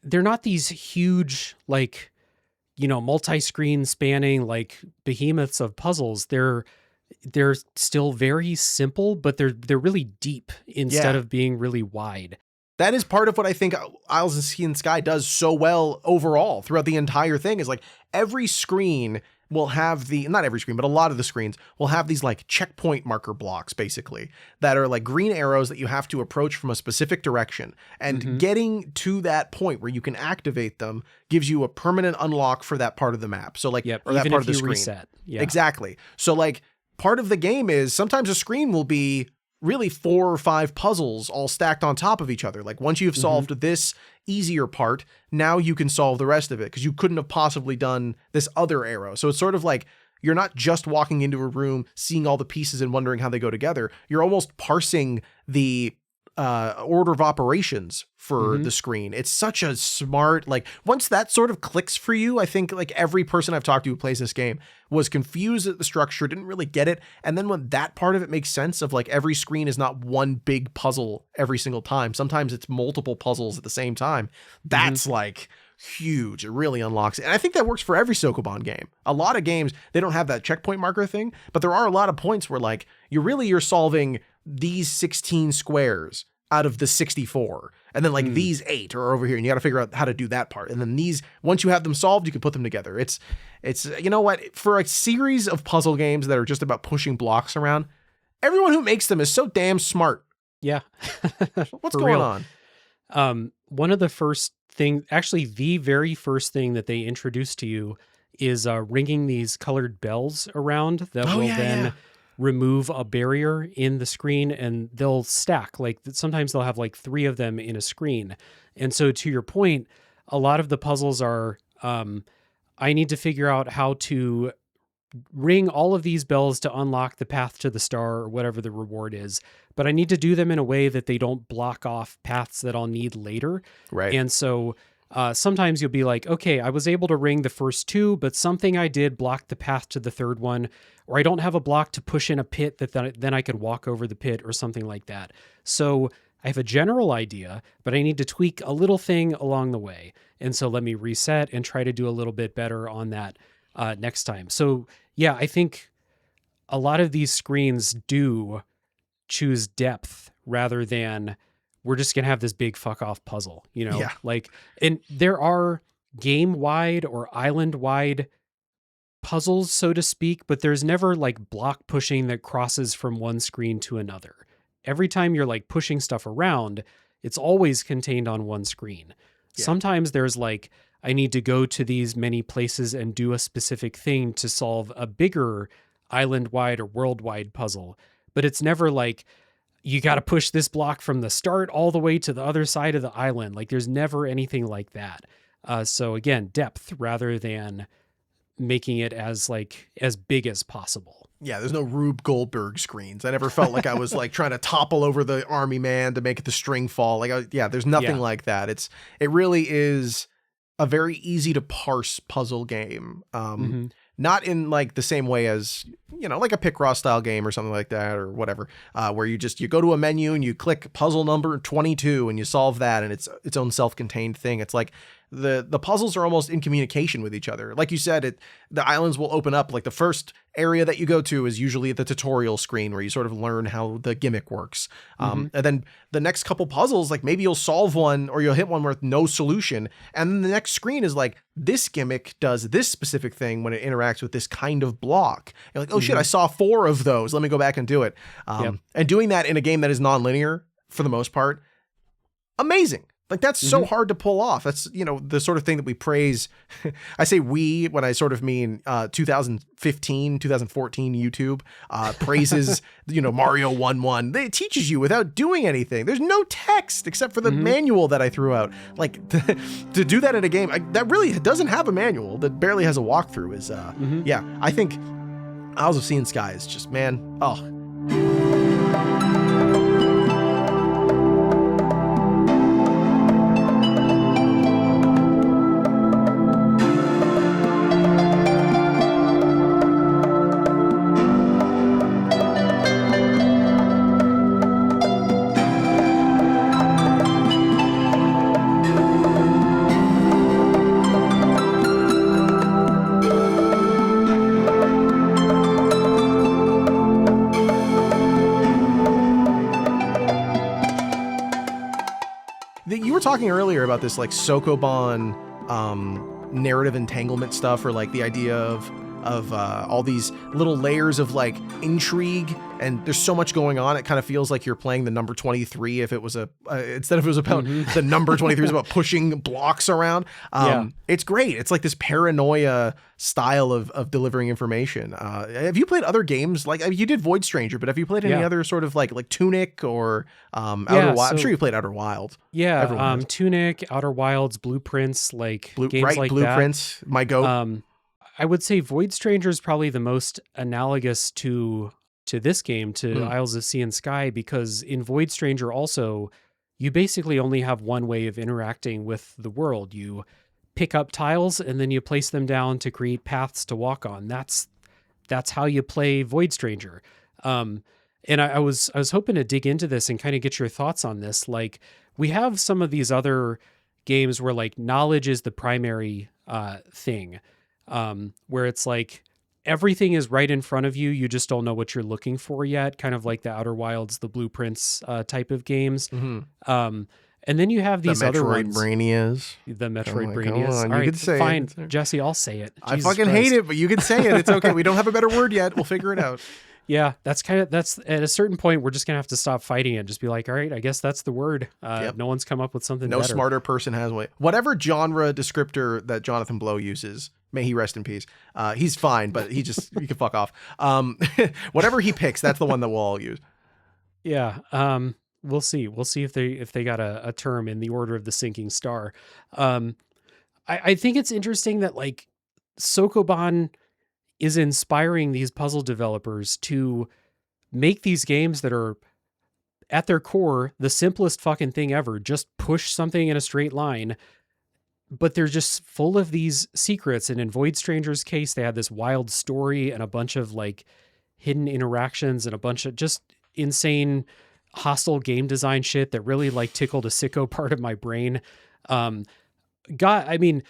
they're not these huge, like, you know, multi-screen spanning, like behemoths of puzzles. They're still very simple, but they're really deep instead of being really wide. That is part of what I think Isles of Sea and Sky does so well overall throughout the entire thing, is like every screen will have not every screen, but a lot of the screens will have these like checkpoint marker blocks, basically, that are like green arrows that you have to approach from a specific direction. And getting to that point where you can activate them gives you a permanent unlock for that part of the map. So like, or that part of the screen. Reset. Yeah. Exactly. So like part of the game is sometimes a screen will be really 4 or 5 puzzles all stacked on top of each other. Like once you've solved this easier part, now you can solve the rest of it because you couldn't have possibly done this other arrow. So it's sort of like you're not just walking into a room, seeing all the pieces and wondering how they go together. You're almost parsing the order of operations for the screen. It's such a smart, like once that sort of clicks for you, I think like every person I've talked to who plays this game was confused at the structure, didn't really get it. And then when that part of it makes sense of like every screen is not one big puzzle every single time. Sometimes it's multiple puzzles at the same time. That's like huge. It really unlocks it. And I think that works for every Sokoban game. A lot of games, they don't have that checkpoint marker thing, but there are a lot of points where like you're solving these 16 squares out of the 64. And then like these 8 are over here and you got to figure out how to do that part. And then these, once you have them solved, you can put them together. It's, you know what, for a series of puzzle games that are just about pushing blocks around, everyone who makes them is so damn smart. Yeah. What's going on? One of the first things, actually the very first thing that they introduced to you is ringing these colored bells around that will remove a barrier in the screen, and they'll stack. Like sometimes they'll have like 3 of them in a screen. And so to your point, a lot of the puzzles are, I need to figure out how to ring all of these bells to unlock the path to the star or whatever the reward is, but I need to do them in a way that they don't block off paths that I'll need later. Right. And so sometimes you'll be like, okay, I was able to ring the first 2, but something I did blocked the path to the third one, or I don't have a block to push in a pit that then I could walk over the pit or something like that. So I have a general idea, but I need to tweak a little thing along the way. And so let me reset and try to do a little bit better on that next time. So yeah, I think a lot of these screens do choose depth rather than we're just going to have this big fuck off puzzle, you know? Yeah. Like, and there are game wide or island wide puzzles, so to speak, but there's never like block pushing that crosses from one screen to another. Every time you're like pushing stuff around, it's always contained on one screen. Yeah. Sometimes there's like, I need to go to these many places and do a specific thing to solve a bigger island-wide or world-wide puzzle. But it's never like, you got to push this block from the start all the way to the other side of the island. Like there's never anything like that. So again, depth rather than making it as big as possible. Yeah, there's no Rube Goldberg screens. I never felt like I was like trying to topple over the army man to make the string fall. Like, there's nothing like that. It really is a very easy to parse puzzle game. Not in like the same way as, you know, like a Picross style game or something like that or whatever, where you go to a menu and you click puzzle number 22 and you solve that and it's its own self-contained thing. It's like the puzzles are almost in communication with each other. Like you said, the islands will open up. Like the first area that you go to is usually the tutorial screen where you sort of learn how the gimmick works. And then the next couple puzzles, like maybe you'll solve one or you'll hit one with no solution. And then the next screen is like, this gimmick does this specific thing when it interacts with this kind of block. You're like, oh shit, I saw 4 of those. Let me go back and do it. And doing that in a game that is non-linear for the most part, amazing. Like that's so hard to pull off. That's, you know, the sort of thing that we praise. I say we when I sort of mean 2015, 2014 YouTube praises, you know, Mario 1-1. It teaches you without doing anything. There's no text except for the manual that I threw out. Like to do that in a game that really doesn't have a manual, that barely has a walkthrough is, I think Isles of Sea and Sky is just, man, oh. talking earlier about this like Sokoban narrative entanglement stuff, or like the idea of all these little layers of like intrigue, and there's so much going on. It kind of feels like you're playing the number 23 if it was instead of it was about the number 23 is about pushing blocks around. It's great. It's like this paranoia style of delivering information. Have you played other games? Like you did Void Stranger, but have you played any other sort of like Tunic or Outer Wild? I'm sure you played Outer Wild. Yeah, Tunic, Outer Wilds, Blueprints, like games like Blueprints, that. my goat. I would say Void Stranger is probably the most analogous to this game, to Isles of Sea and Sky, because in Void Stranger also, you basically only have one way of interacting with the world. You pick up tiles and then you place them down to create paths to walk on. That's how you play Void Stranger. And I was hoping to dig into this and kind of get your thoughts on this. Like, we have some of these other games where like knowledge is the primary thing. Where it's like everything is right in front of you. You just don't know what you're looking for yet. Kind of like the Outer Wilds, the Blueprints type of games. And then you have these other ones. The Metroidvanias. All right, you say fine, Jesse, I'll say it. I fucking hate it, but you can say it. It's okay. We don't have a better word yet. We'll figure it out. Yeah, that's at a certain point, we're just going to have to stop fighting it. Just be like, all right, I guess that's the word. No one's come up with something better. No smarter person has one. Whatever genre descriptor that Jonathan Blow uses, may he rest in peace. He's fine, but he can fuck off. Whatever he picks, that's the one that we'll all use. Yeah. We'll see. We'll see if they got a term in the order of the sinking star. I think it's interesting that like Sokoban is inspiring these puzzle developers to make these games that are at their core the simplest fucking thing ever. Just push something in a straight line, but they're just full of these secrets. And in Void Stranger's case, they had this wild story and a bunch of like hidden interactions and a bunch of just insane hostile game design shit that really like tickled a sicko part of my brain. I mean,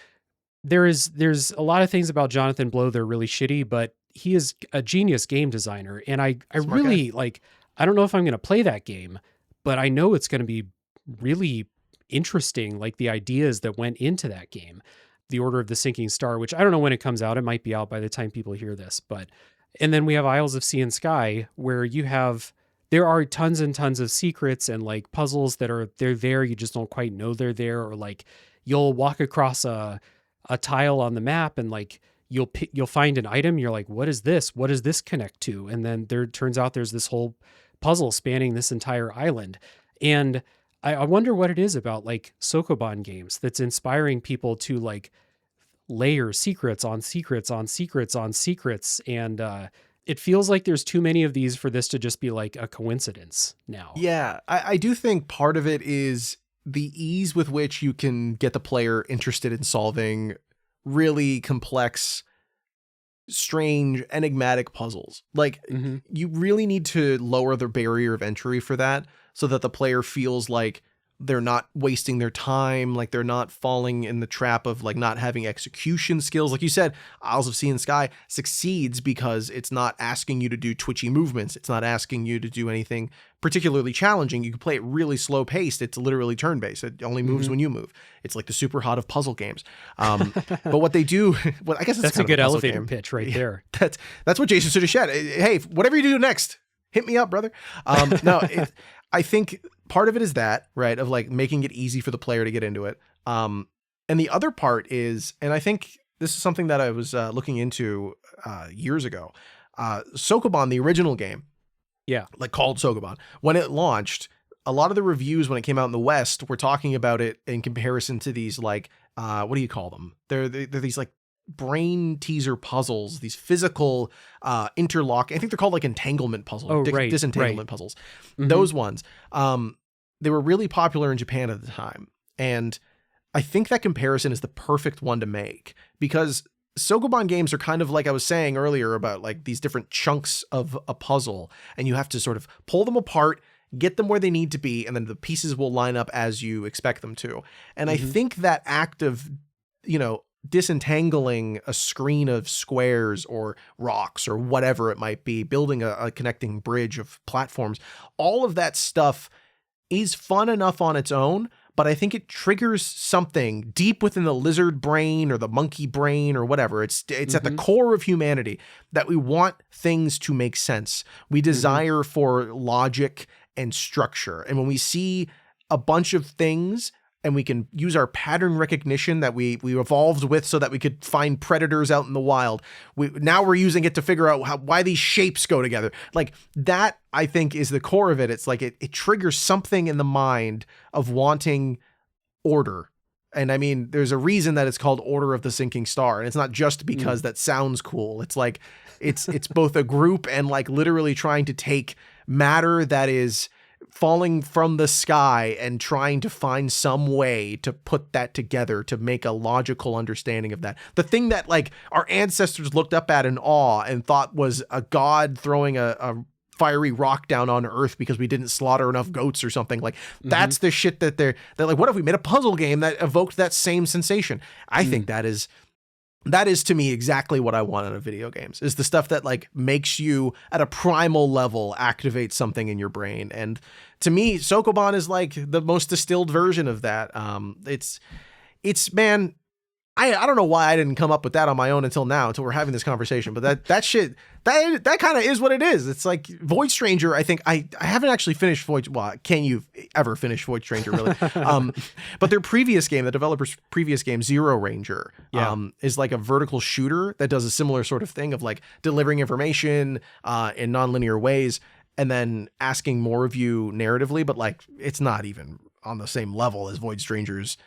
there's a lot of things about Jonathan Blow that are really shitty, but he is a genius game designer. And I really like, I don't know if I'm going to play that game, but I know it's going to be really interesting. Like the ideas that went into that game, The Order of the Sinking Star, which I don't know when it comes out. It might be out by the time people hear this, and then we have Isles of Sea and Sky, where there are tons and tons of secrets and like puzzles they're there. You just don't quite know they're there. Or like you'll walk across a tile on the map and like you'll find an item. You're like, what is this? What does this connect to? And then turns out there's this whole puzzle spanning this entire island. And I wonder what it is about like Sokoban games that's inspiring people to like layer secrets on secrets on secrets on secrets. And it feels like there's too many of these for this to just be like a coincidence now. Yeah, I do think part of it is the ease with which you can get the player interested in solving really complex, strange, enigmatic puzzles. Like you really need to lower the barrier of entry for that so that the player feels like they're not wasting their time, like they're not falling in the trap of like not having execution skills. Like you said, Isles of Sea and Sky succeeds because it's not asking you to do twitchy movements. It's not asking you to do anything particularly challenging. You can play it really slow paced. It's literally turn based. It only moves when you move. It's like the super hot of puzzle games. But what they do, well, I guess it's that's kind a good of elevator game. Pitch right there. That's what Jason should have said. Hey, whatever you do next, hit me up, brother. I think part of it is that, right, of like making it easy for the player to get into it. And the other part is, and I think this is something that I was looking into years ago. Sokoban, the original game, like called Sokoban, when it launched, a lot of the reviews when it came out in the West were talking about it in comparison to these like, what do you call them? They're these like brain teaser puzzles, these physical interlock. I think they're called like entanglement puzzles, disentanglement puzzles. Those ones. They were really popular in Japan at the time. And I think that comparison is the perfect one to make because Sokoban games are kind of like I was saying earlier about like these different chunks of a puzzle, and you have to sort of pull them apart, get them where they need to be, and then the pieces will line up as you expect them to. And I think that act of, disentangling a screen of squares or rocks or whatever it might be, building a connecting bridge of platforms, all of that stuff is fun enough on its own, but I think it triggers something deep within the lizard brain or the monkey brain or whatever. It's at the core of humanity that we want things to make sense. We desire for logic and structure. And when we see a bunch of things and we can use our pattern recognition that we evolved with so that we could find predators out in the wild. Now we're using it to figure out why these shapes go together. Like that, I think, is the core of it. It's like it triggers something in the mind of wanting order. And I mean, there's a reason that it's called Order of the Sinking Star. And it's not just because that sounds cool. It's like, it's both a group and like literally trying to take matter that is falling from the sky and trying to find some way to put that together to make a logical understanding of that. The thing that like our ancestors looked up at in awe and thought was a god throwing a fiery rock down on Earth because we didn't slaughter enough goats or something. Like that's the shit that they're like, what if we made a puzzle game that evoked that same sensation? I think that is to me exactly what I want out of video games, is the stuff that like makes you at a primal level activate something in your brain. And to me, Sokoban is like the most distilled version of that. It's man, I don't know why I didn't come up with that on my own until we're having this conversation, but that shit, that kind of is what it is. It's like Void Stranger. I think I haven't actually finished can you ever finish Void Stranger really? But their previous game, the developer's previous game, Zero Ranger, is like a vertical shooter that does a similar sort of thing of like delivering information in nonlinear ways and then asking more of you narratively, but like it's not even on the same level as Void Stranger's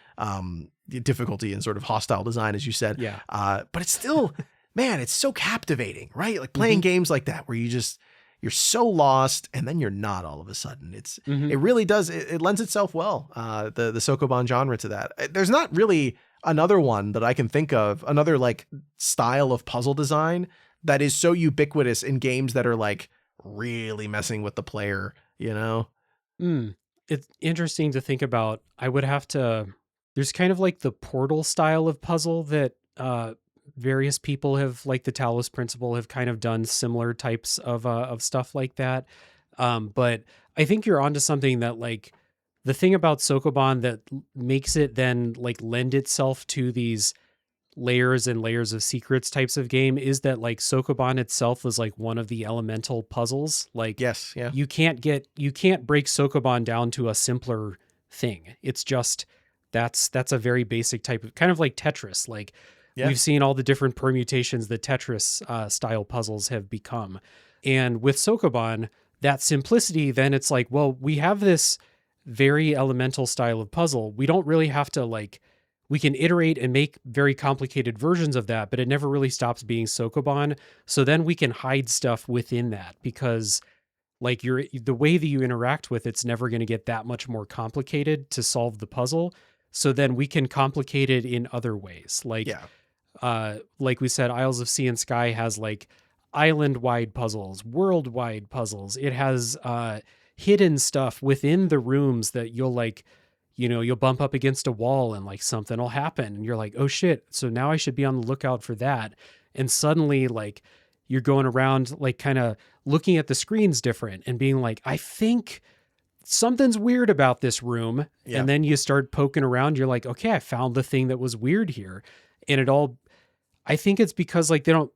difficulty and sort of hostile design, as you said. Yeah. But it's still, man, it's so captivating, right? Like playing games like that where you're so lost and then you're not all of a sudden. It really does. It lends itself well, the Sokoban genre to that. There's not really another one that I can think of, another like style of puzzle design that is so ubiquitous in games that are like really messing with the player, you know? It's interesting to think about. There's kind of like the Portal style of puzzle that various people have, like the Talos Principle, have kind of done similar types of stuff like that. But I think you're onto something that like the thing about Sokoban that makes it then like lend itself to these layers and layers of secrets types of game is that like Sokoban itself was like one of the elemental puzzles. Like, yes, yeah, you can't break Sokoban down to a simpler thing. It's just that's a very basic type of, kind of like Tetris. Like we've seen all the different permutations that Tetris style puzzles have become. And with Sokoban, that simplicity, then it's like, well, we have this very elemental style of puzzle. We don't really have to like, we can iterate and make very complicated versions of that, but it never really stops being Sokoban. So then we can hide stuff within that because like the way that you interact with it's never going to get that much more complicated to solve the puzzle. So then we can complicate it in other ways. Like, like we said, Isles of Sea and Sky has like island-wide puzzles, world-wide puzzles. It has hidden stuff within the rooms that you'll like, you know, you'll bump up against a wall and like something will happen and you're like, oh shit. So now I should be on the lookout for that. And suddenly like you're going around like kind of looking at the screens different and being like, I think something's weird about this room. Yeah. And then you start poking around. You're like, okay, I found the thing that was weird here. And I think it's because like they don't,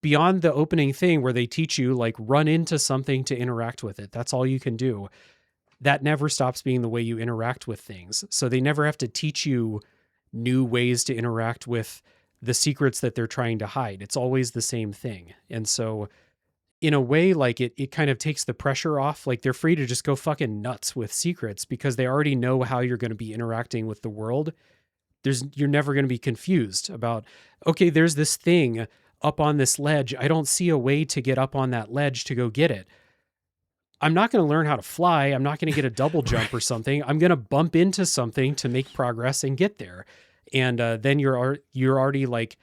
beyond the opening thing where they teach you like run into something to interact with it. That's all you can do. That never stops being the way you interact with things. So they never have to teach you new ways to interact with the secrets that they're trying to hide. It's always the same thing. And so in a way, like it kind of takes the pressure off. Like they're free to just go fucking nuts with secrets because they already know how you're going to be interacting with the world. You're never going to be confused about, okay, there's this thing up on this ledge. I don't see a way to get up on that ledge to go get it. I'm not going to learn how to fly. I'm not going to get a double jump or something. I'm going to bump into something to make progress and get there. And then you're already like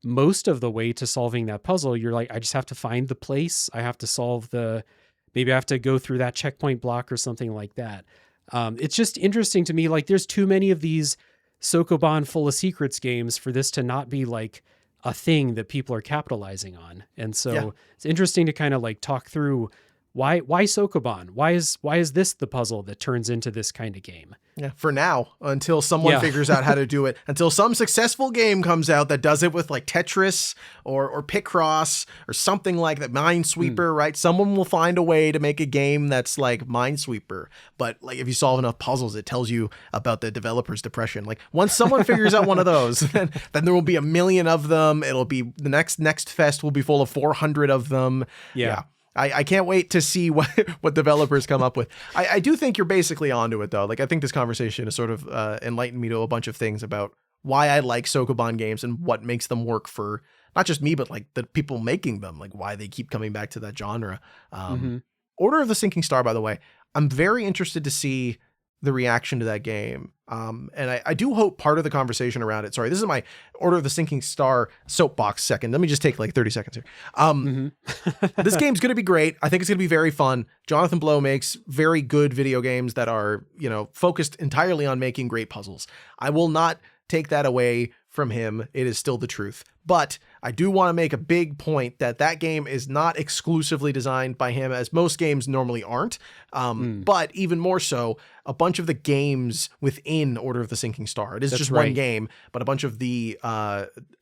most of the way to solving that puzzle. You're like, I just have to find the place. I have to maybe I have to go through that checkpoint block or something like that. It's just interesting to me. Like there's too many of these Sokoban full of secrets games for this to not be like a thing that people are capitalizing on. And so it's interesting to kind of like talk through why Sokoban? Why is this the puzzle that turns into this kind of game? Yeah, for now, until someone figures out how to do it, until some successful game comes out that does it with like Tetris or Picross or something like that, Minesweeper, right? Someone will find a way to make a game that's like Minesweeper. But like if you solve enough puzzles, it tells you about the developer's depression. Like once someone figures out one of those, then there will be a million of them. It'll be the next fest will be full of 400 of them. Yeah. I can't wait to see what developers come up with. I do think you're basically onto it, though. Like, I think this conversation has sort of enlightened me to a bunch of things about why I like Sokoban games and what makes them work for not just me, but like the people making them, like why they keep coming back to that genre. Order of the Sinking Star, by the way, I'm very interested to see the reaction to that game. And I do hope part of the conversation around it, sorry, this is my Order of the Sinking Star soapbox second. Let me just take like 30 seconds here. This game's going to be great. I think it's going to be very fun. Jonathan Blow makes very good video games that are, focused entirely on making great puzzles. I will not take that away from him. It is still the truth. But I do want to make a big point that game is not exclusively designed by him, as most games normally aren't. But even more so, a bunch of the games within Order of the Sinking Star. It is just one game, but a bunch of the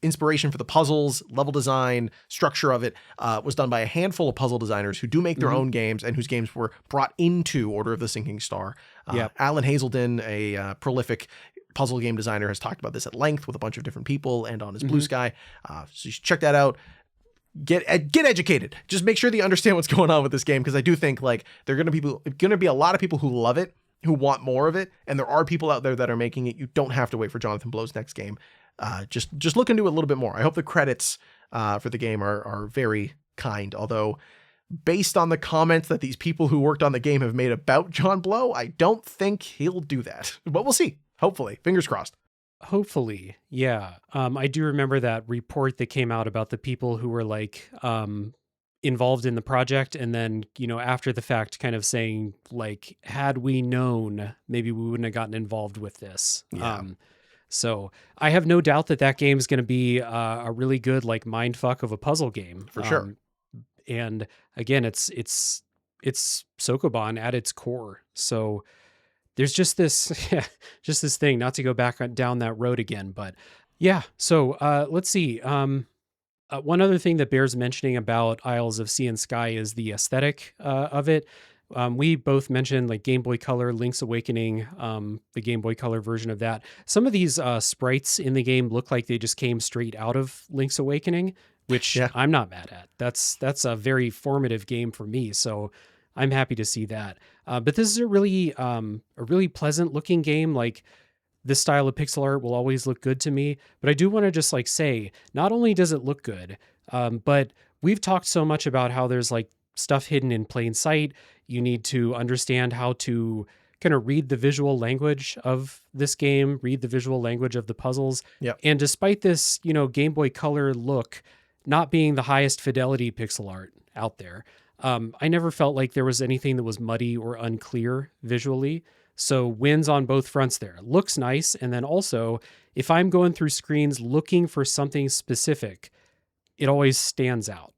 inspiration for the puzzles, level design, structure of it was done by a handful of puzzle designers who do make their own games and whose games were brought into Order of the Sinking Star. Alan Hazelden, a prolific puzzle game designer, has talked about this at length with a bunch of different people and on his Blue Sky. So you should check that out. Get educated. Just make sure that you understand what's going on with this game, because I do think like there are going to be a lot of people who love it, who want more of it, and there are people out there that are making it. You don't have to wait for Jonathan Blow's next game. Just look into it a little bit more. I hope the credits for the game are very kind, although based on the comments that these people who worked on the game have made about John Blow, I don't think he'll do that. But we'll see. Hopefully. Fingers crossed. Hopefully. Yeah. I do remember that report that came out about the people who were like involved in the project, and then, after the fact kind of saying like, had we known, maybe we wouldn't have gotten involved with this. Yeah. So I have no doubt that game is going to be a really good like mindfuck of a puzzle game. For sure. And again, it's Sokoban at its core. So there's just this thing, not to go back down that road again, but yeah. So let's see. One other thing that bears mentioning about Isles of Sea and Sky is the aesthetic of it. We both mentioned like Game Boy Color, Link's Awakening, the Game Boy Color version of that. Some of these sprites in the game look like they just came straight out of Link's Awakening, which I'm not mad at. That's a very formative game for me, so I'm happy to see that. But this is a really pleasant looking game. Like, this style of pixel art will always look good to me. But I do want to just like say, not only does it look good, but we've talked so much about how there's like stuff hidden in plain sight. You need to understand how to kind of read the visual language of this game, read the visual language of the puzzles. Yep. And despite this, Game Boy Color look not being the highest fidelity pixel art out there, I never felt like there was anything that was muddy or unclear visually. So wins on both fronts there. Looks nice. And then also, if I'm going through screens looking for something specific, it always stands out.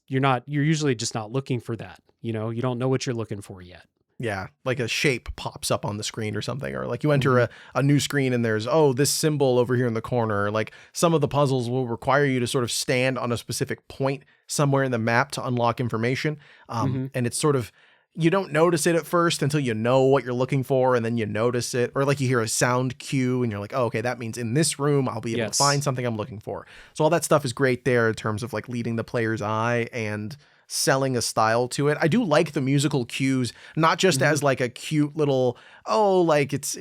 You're usually just not looking for that. You don't know what you're looking for yet. Yeah, like a shape pops up on the screen or something, or like you enter a new screen and there's, this symbol over here in the corner. Like some of the puzzles will require you to sort of stand on a specific point somewhere in the map to unlock information. And it's sort of, you don't notice it at first until you know what you're looking for, and then you notice it, or like you hear a sound cue and you're like, oh, okay, that means in this room I'll be able to find something I'm looking for. So all that stuff is great there in terms of like leading the player's eye and selling a style to it. I do like the musical cues, not just as like a cute little, it's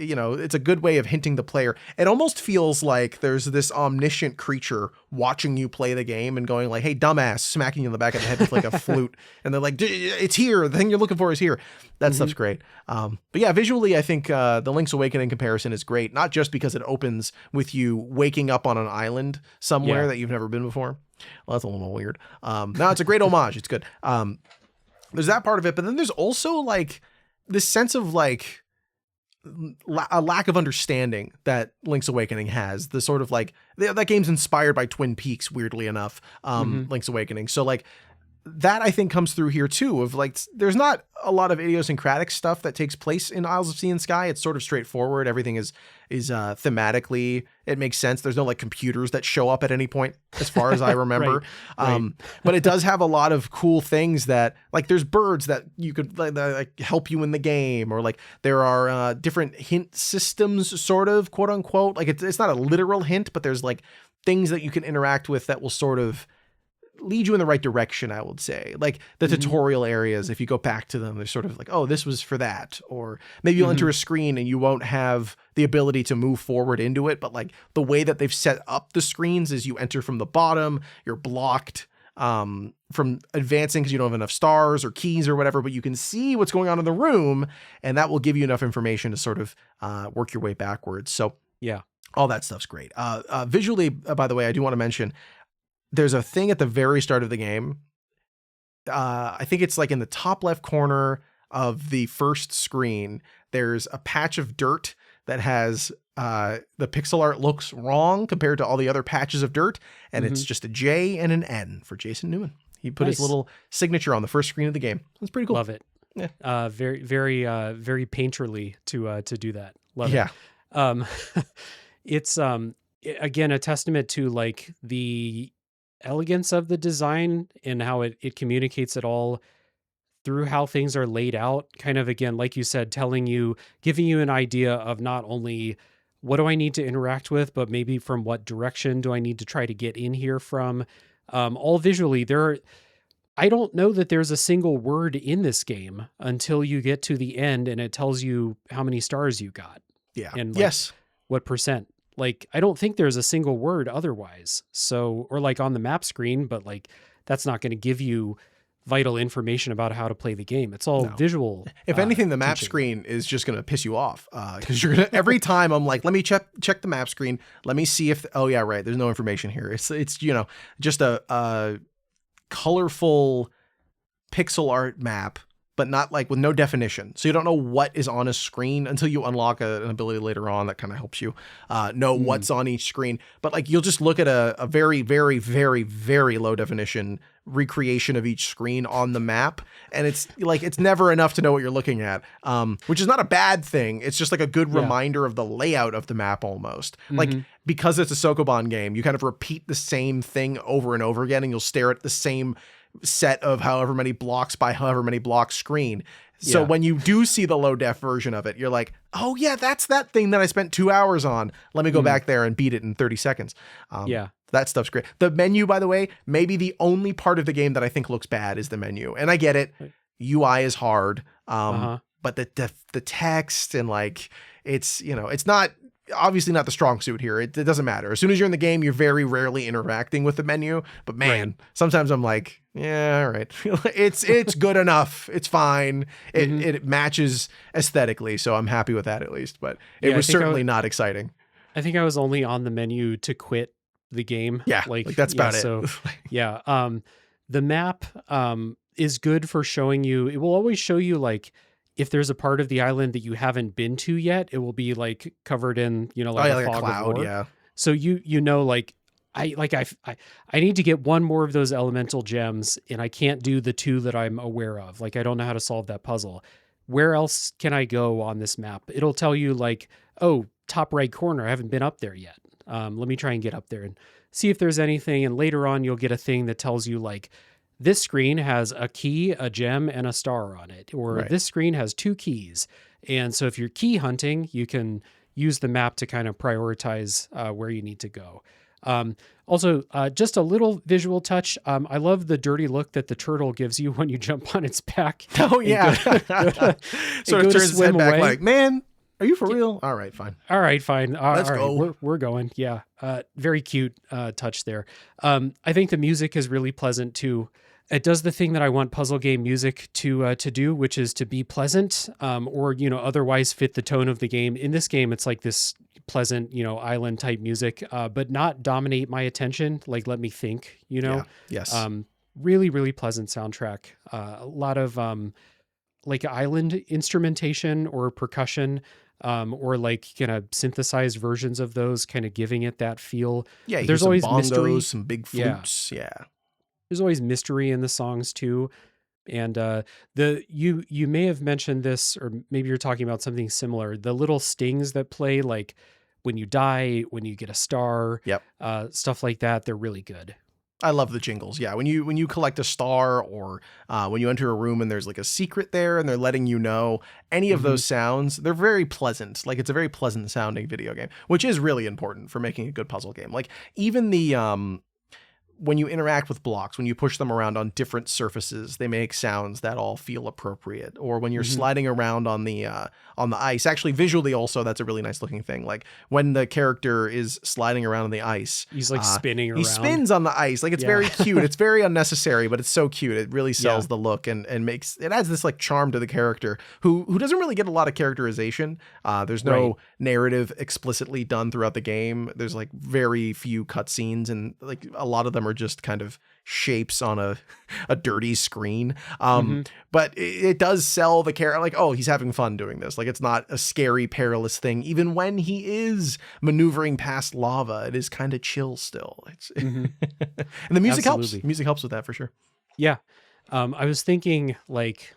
a good way of hinting the player. It almost feels like there's this omniscient creature watching you play the game and going like, hey, dumbass, smacking you in the back of the head with like a flute. And they're like, it's here. The thing you're looking for is here. That stuff's great. But yeah, visually, I think the Link's Awakening comparison is great, not just because it opens with you waking up on an island somewhere that you've never been before. Well, that's a little weird. No, it's a great homage. It's good. There's that part of it, but then there's also like this sense of like a lack of understanding that Link's Awakening has. The sort of like that game's inspired by Twin Peaks, weirdly enough. Link's Awakening. So like that I think comes through here too, of like, there's not a lot of idiosyncratic stuff that takes place in Isles of Sea and Sky. It's sort of straightforward. Everything is thematically, it makes sense. There's no like computers that show up at any point as far as I remember. Right. But it does have a lot of cool things that, like, there's birds that you could like help you in the game, or like there are different hint systems, sort of, quote unquote. Like it's not a literal hint, but there's like things that you can interact with that will sort of lead you in the right direction, I would say. Like the tutorial areas, if you go back to them, they're sort of like, oh, this was for that. Or maybe you'll enter a screen and you won't have the ability to move forward into it, but like the way that they've set up the screens is you enter from the bottom, you're blocked from advancing because you don't have enough stars or keys or whatever, but you can see what's going on in the room, and that will give you enough information to sort of work your way backwards. So yeah, all that stuff's great. Visually, by the way, I do want to mention, there's a thing at the very start of the game. I think it's like in the top left corner of the first screen. There's a patch of dirt that has the pixel art looks wrong compared to all the other patches of dirt. And it's just a J and an N for Jason Newman. He put his little signature on the first screen of the game. That's pretty cool. Love it. Yeah. Very painterly to do that. Love it. It's again a testament to like the elegance of the design and how it communicates it all through how things are laid out. Kind of, again, like you said, giving you an idea of not only what do I need to interact with, but maybe from what direction do I need to try to get in here from. All visually, I don't know that there's a single word in this game until you get to the end and it tells you how many stars you got. Yeah. And like, what percent. Like, I don't think there's a single word otherwise. So, or like on the map screen, but like, that's not going to give you vital information about how to play the game. It's all visual. If anything, the map screen is just going to piss you off. Cause you're going to, every time I'm like, let me check the map screen. Let me see if, oh yeah, right. There's no information here. It's, you know, just a colorful pixel art map, but not like with no definition. So you don't know what is on a screen until you unlock an ability later on that kind of helps you know what's on each screen. But like, you'll just look at a very, very, very, very low definition recreation of each screen on the map. And it's like, it's never enough to know what you're looking at, which is not a bad thing. It's just like a good reminder of the layout of the map almost. Like, because it's a Sokoban game, you kind of repeat the same thing over and over again, and you'll stare at the same set of however many blocks by however many blocks screen. So when you do see the low def version of it, you're like, oh yeah, that's that thing that I spent 2 hours on. Let me go back there and beat it in 30 seconds. That stuff's great. The menu, by the way, maybe the only part of the game that I think looks bad is the menu. And I get it. UI is hard. But the text and like, it's, you know, it's not, obviously not the strong suit here. It doesn't matter. As soon as you're in the game, you're very rarely interacting with the menu. But man, sometimes I'm like, yeah, all right. it's good enough. It's fine. It matches aesthetically, so I'm happy with that at least. But it was certainly not exciting. I think I was only on the menu to quit the game. Yeah, like that's about it. So the map is good for showing you. It will always show you like, if there's a part of the island that you haven't been to yet, it will be like covered in, you know, like a fog cloud, of war. So you know, like I need to get one more of those elemental gems, and I can't do the two that I'm aware of. Like, I don't know how to solve that puzzle. Where else can I go on this map? It'll tell you like, oh, top right corner, I haven't been up there yet. Let me try and get up there and see if there's anything. And later on, you'll get a thing that tells you like, this screen has a key, a gem, and a star on it, or this screen has 2 keys. And so if you're key hunting, you can use the map to kind of prioritize where you need to go. Also, just a little visual touch. I love the dirty look that the turtle gives you when you jump on its back. Oh, yeah. Sort of turns its head back like, man, are you for real? All right, fine. Let's go. We're going. Yeah. Very cute touch there. I think the music is really pleasant too. It does the thing that I want puzzle game music to do, which is to be pleasant, or, you know, otherwise fit the tone of the game. In this game, it's like this pleasant, you know, island type music, but not dominate my attention. Like, let me think, you know? Yeah. Yes. Really, really pleasant soundtrack. A lot of like island instrumentation or percussion, or like kind of synthesized versions of those, kind of giving it that feel. Yeah. There's always bongos, mystery. some big flutes. Yeah. There's always mystery in the songs too. And you may have mentioned this, or maybe you're talking about something similar. The little stings that play, like when you die, when you get a star, Yep. Stuff like that. They're really good. I love the jingles. Yeah, when you collect a star, or when you enter a room and there's like a secret there and they're letting you know, any of those sounds, they're very pleasant. Like, it's a very pleasant sounding video game, which is really important for making a good puzzle game. Like, even the when you interact with blocks, when you push them around on different surfaces, they make sounds that all feel appropriate. Or when you're sliding around on the ice, actually visually also, that's a really nice looking thing. Like, when the character is sliding around on the ice, he's like spinning around. He spins on the ice. Like, it's very cute. It's very unnecessary, but it's so cute. It really sells the look and makes, it adds this like charm to the character who doesn't really get a lot of characterization. There's no narrative explicitly done throughout the game. There's like very few cutscenes, and like a lot of them are just kind of shapes on a dirty screen. But it does sell the character, like, oh, he's having fun doing this. Like, it's not a scary, perilous thing. Even when he is maneuvering past lava, it is kind of chill still. It's and the music helps. Music helps with that for sure. Yeah. I was thinking, like,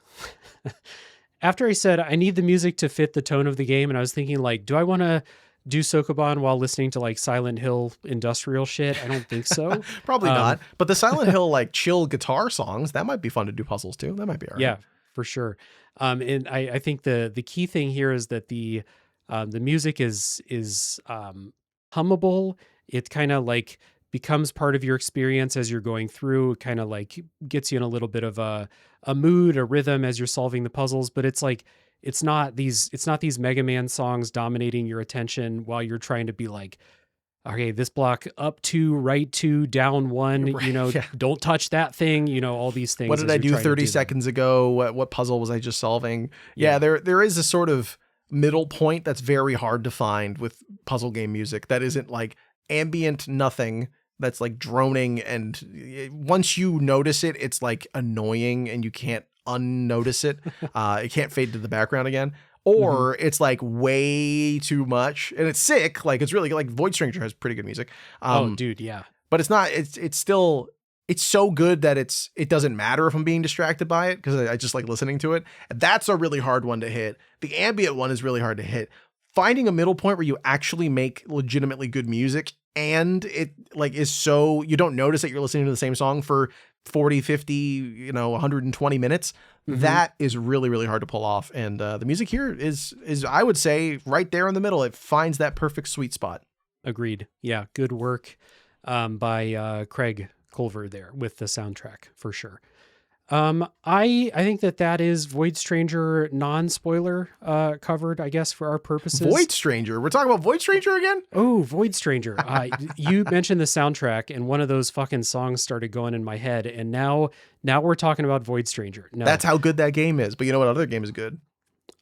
after I said I need the music to fit the tone of the game, and I was thinking, like, do I want to do Sokoban while listening to like Silent Hill industrial shit? I don't think so. Probably not. But the Silent Hill like chill guitar songs, that might be fun to do puzzles too. That might be all right. Yeah, for sure. And I think the key thing here is that the music is hummable. It kind of like becomes part of your experience as you're going through. It kind of like gets you in a little bit of a mood, a rhythm as you're solving the puzzles. But it's like, it's not these Mega Man songs dominating your attention while you're trying to be like, okay, this block up 2, right 2, down 1, right, don't touch that thing, all these things. What did I do 30 seconds ago? What puzzle was I just solving? Yeah, there is a sort of middle point that's very hard to find with puzzle game music that isn't like ambient nothing, that's like droning, and once you notice it, it's like annoying and you can't unnotice it. It can't fade to the background again, or it's like way too much and it's sick. Like, it's really like Void Stranger has pretty good music. Oh dude, yeah. But it's not, it's still, it's so good that it doesn't matter if I'm being distracted by it, because I just like listening to it. And that's a really hard one to hit. The ambient one is really hard to hit. Finding a middle point where you actually make legitimately good music and it like is so you don't notice that you're listening to the same song for 40, 50, 120 minutes. That is really, really hard to pull off. And the music here is I would say right there in the middle. It finds that perfect sweet spot. Agreed. Yeah. Good work by Craig Collver there with the soundtrack for sure. I think that is Void Stranger non-spoiler covered, I guess, for our purposes. Void Stranger? We're talking about Void Stranger again? Oh, Void Stranger. You mentioned the soundtrack, and one of those fucking songs started going in my head, and now we're talking about Void Stranger. No. That's how good that game is. But you know what other game is good?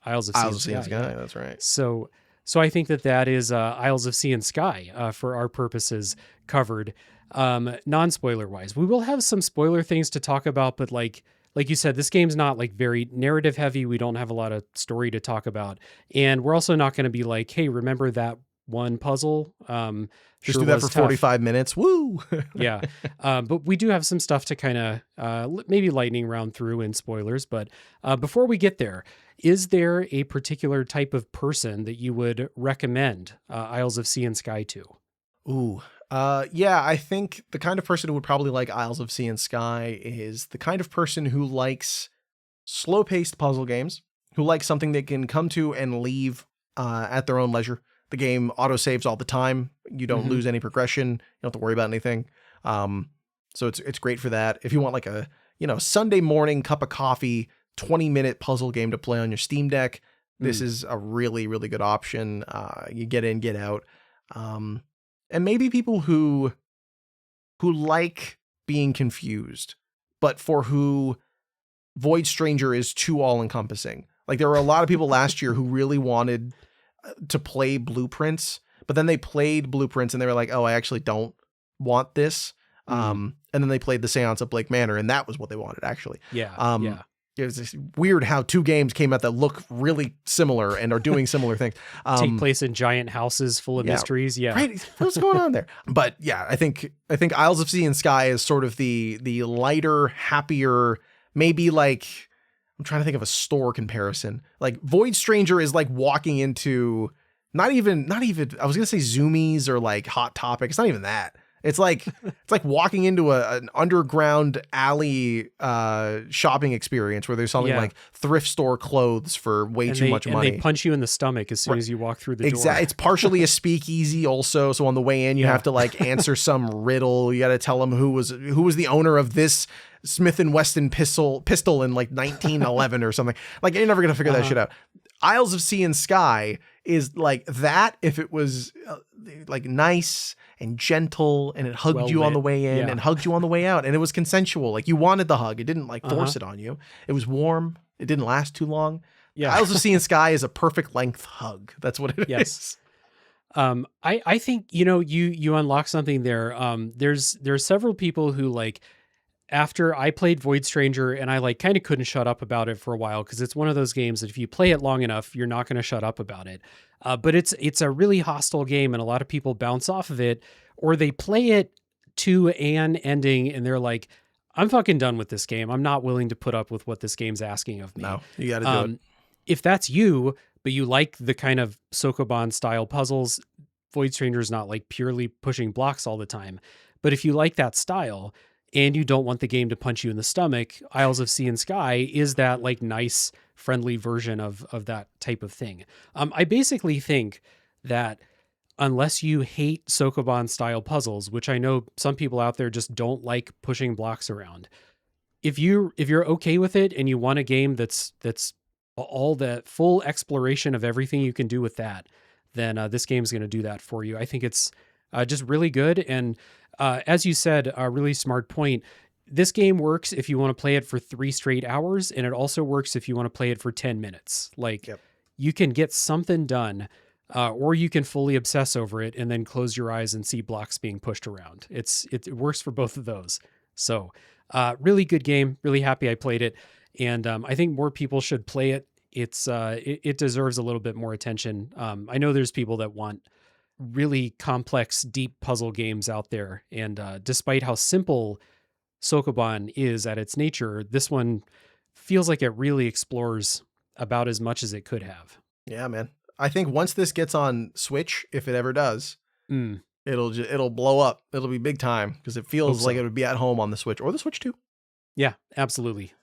Isles of Sea and Sky. Yeah. That's right. So I think that is Isles of Sea and Sky for our purposes covered. Non-spoiler wise, we will have some spoiler things to talk about, but like you said, this game's not like very narrative heavy. We don't have a lot of story to talk about, and we're also not going to be like, hey, remember that one puzzle? Just do that for 45 minutes. Woo. Yeah. But we do have some stuff to kind of maybe lightning round through in spoilers. But before we get there, is there a particular type of person that you would recommend Isles of Sea and Sky to? Ooh. Yeah, I think the kind of person who would probably like Isles of Sea and Sky is the kind of person who likes slow-paced puzzle games, who likes something they can come to and leave at their own leisure. The game auto-saves all the time. You don't lose any progression. You don't have to worry about anything. So it's great for that. If you want like a, Sunday morning cup of coffee, 20-minute puzzle game to play on your Steam Deck, this is a really, really good option. You get in, get out. And maybe people who like being confused, but for who Void Stranger is too all-encompassing. Like, there were a lot of people last year who really wanted to play Blueprints, but then they played Blueprints and they were like, oh, I actually don't want this. And then they played the Seance of Blake Manor, and that was what they wanted, actually. Yeah. It's just weird how two games came out that look really similar and are doing similar things. Take place in giant houses full of mysteries. Yeah. Right. What's going on there? But yeah, I think Isles of Sea and Sky is sort of the lighter, happier, maybe like, I'm trying to think of a store comparison. Like Void Stranger is like walking into not even, I was going to say Zoomies or like Hot Topic. It's not even that. It's like walking into an underground alley shopping experience where they're selling like thrift store clothes for way too much money. And they punch you in the stomach as soon as you walk through the door. It's partially a speakeasy also. So on the way in, you have to like answer some riddle. You got to tell them who was the owner of this Smith & Wesson pistol in like 1911 or something. Like you're never going to figure that shit out. Isles of Sea and Sky is like that if it was like nice and gentle and it hugged you on the way in and hugged you on the way out and it was consensual. Like you wanted the hug. It didn't like force it on you. It was warm. It didn't last too long. Yeah. Isles of Sea and Sky is a perfect length hug. That's what it is. I think, you unlock something there. There's several people who like, after I played Void Stranger and I like kind of couldn't shut up about it for a while because it's one of those games that if you play it long enough, you're not going to shut up about it. But it's a really hostile game and a lot of people bounce off of it or they play it to an ending and they're like, I'm fucking done with this game. I'm not willing to put up with what this game's asking of me. No, you got to do it. If that's you, but you like the kind of Sokoban-style puzzles, Void Stranger is not like purely pushing blocks all the time. But if you like that style, and you don't want the game to punch you in the stomach, Isles of Sea and Sky is that like nice, friendly version of that type of thing. I basically think that unless you hate Sokoban-style puzzles, which I know some people out there just don't like pushing blocks around, if you're okay with it and you want a game that's all the full exploration of everything you can do with that, then this game's going to do that for you. I think it's just really good. And as you said, a really smart point. This game works if you want to play it for 3 straight hours, and it also works if you want to play it for 10 minutes. Like you can get something done, or you can fully obsess over it and then close your eyes and see blocks being pushed around. It works for both of those. So really good game. Really happy I played it, and I think more people should play it. It deserves a little bit more attention. I know there's people that want really complex, deep puzzle games out there. And despite how simple Sokoban is at its nature, this one feels like it really explores about as much as it could have. Yeah, man. I think once this gets on Switch, if it ever does, it'll blow up. It'll be big time because it feels like it would be at home on the Switch or the Switch 2. Yeah, absolutely.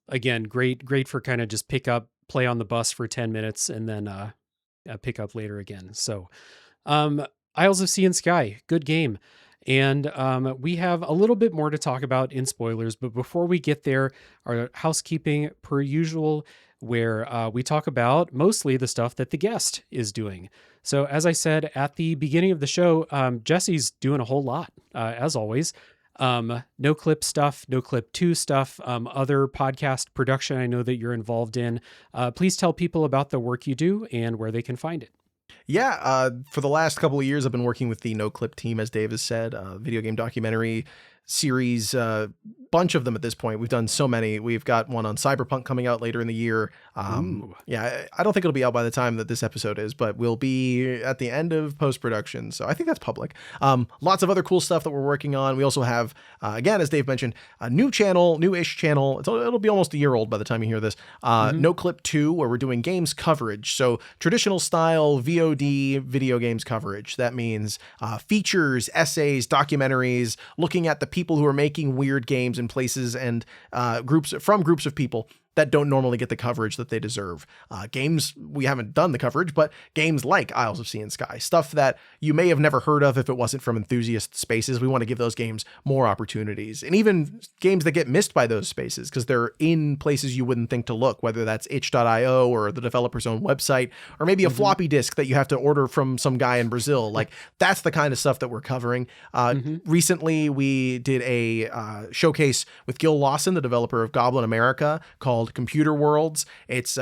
Again, great for kind of just pick up, play on the bus for 10 minutes and then pick up later again. So Isles of Sea and Sky, good game. And we have a little bit more to talk about in spoilers, but before we get there, our housekeeping per usual, where we talk about mostly the stuff that the guest is doing. So as I said at the beginning of the show, Jesse's doing a whole lot, as always. NoClip stuff, NoClip 2 stuff, other podcast production I know that you're involved in. Please tell people about the work you do and where they can find it. Yeah, for the last couple of years, I've been working with the NoClip team, as Dave has said, video game documentary series, bunch of them at this point. We've done so many. We've got one on Cyberpunk coming out later in the year. Yeah, I don't think it'll be out by the time that this episode is, but we'll be at the end of post-production. So I think that's public. Lots of other cool stuff that we're working on. We also have, again, as Dave mentioned, a newish channel. It'll be almost a year old by the time you hear this. NoClip 2, where we're doing games coverage. So traditional style VOD video games coverage. That means features, essays, documentaries, looking at the people who are making weird games in places and groups of people that don't normally get the coverage that they deserve. Games, we haven't done the coverage, but games like Isles of Sea and Sky, stuff that you may have never heard of if it wasn't from enthusiast spaces. We want to give those games more opportunities, and even games that get missed by those spaces because they're in places you wouldn't think to look, whether that's itch.io or the developer's own website, or maybe a floppy disk that you have to order from some guy in Brazil. Like that's the kind of stuff that we're covering. Recently, we did a showcase with Gil Lawson, the developer of Goblin America, called called Computer Worlds. It's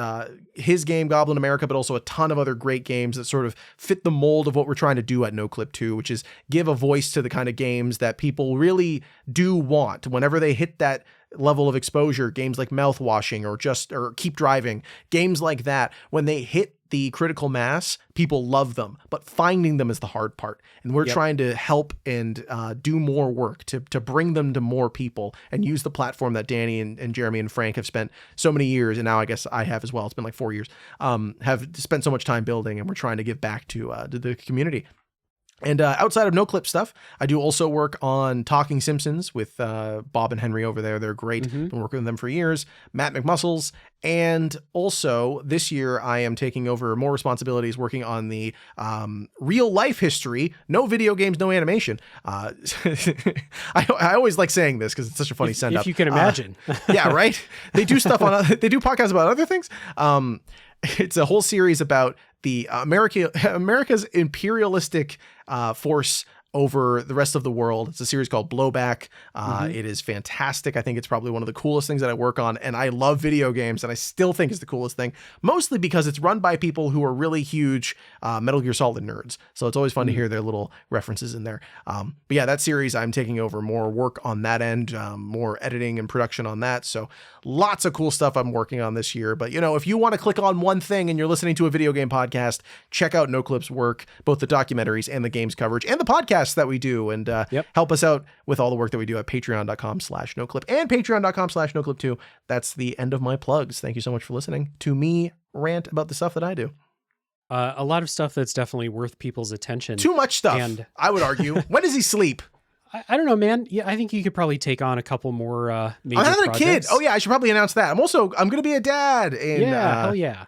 his game, Goblin America, but also a ton of other great games that sort of fit the mold of what we're trying to do at NoClip 2, which is give a voice to the kind of games that people really do want. Whenever they hit that level of exposure, games like Mouthwashing or Keep Driving, games like that, when they hit the critical mass, people love them, but finding them is the hard part. And we're trying to help and do more work to bring them to more people and use the platform that Danny and Jeremy and Frank have spent so many years, and now I guess I have as well. It's been like 4 years, have spent so much time building, and we're trying to give back to the community. And outside of NoClip stuff, I do also work on Talking Simpsons with Bob and Henry over there. They're great. Been working with them for years. Matt McMuscles. And also this year, I am taking over more responsibilities working on the real life history. No video games, no animation. I always like saying this because it's such a funny send up. If you can imagine. Yeah, right? They do stuff they do podcasts about other things. It's a whole series about the America's imperialistic force over the rest of the world. It's a series called Blowback. It is fantastic. I think it's probably one of the coolest things that I work on, and I love video games, and I still think it's the coolest thing, mostly because it's run by people who are really huge Metal Gear Solid nerds. So it's always fun to hear their little references in there. But yeah, that series, I'm taking over more work on that end, more editing and production on that. So lots of cool stuff I'm working on this year. But, you know, if you want to click on one thing and you're listening to a video game podcast, check out NoClip's work, both the documentaries and the games coverage and the podcast that we do, and help us out with all the work that we do at patreon.com/NoClip and patreon.com/NoClip2. That's the end of my plugs. Thank you so much for listening to me rant about the stuff that I do. A lot of stuff that's definitely worth people's attention. Too much stuff, and I would argue. When does he sleep? I don't know, man. Yeah, I think you could probably take on a couple more major I'm having projects. a kid. Oh yeah, I should probably announce that. I'm going to be a dad. Hell yeah.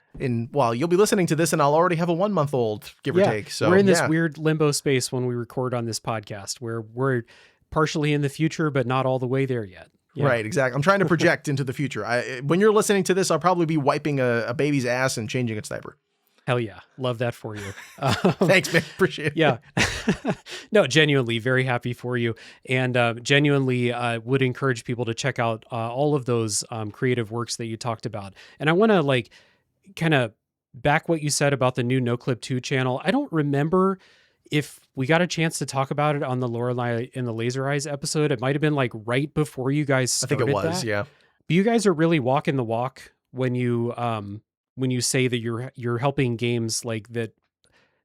Well, you'll be listening to this and I'll already have a 1-month-old, give or take. So we're in this weird limbo space when we record on this podcast where we're partially in the future, but not all the way there yet. Yeah. Right, exactly. I'm trying to project into the future. When you're listening to this, I'll probably be wiping a baby's ass and changing its diaper. Hell yeah. Love that for you. Thanks, man. Appreciate it. Yeah. No, genuinely very happy for you. And genuinely would encourage people to check out all of those creative works that you talked about. And I want to kind of back what you said about the new NoClip 2 channel. I don't remember if we got a chance to talk about it on the Lorelei and the Laser Eyes episode. It might have been right before you guys started. I think it was, yeah. But you guys are really walking the walk when you say that you're helping games that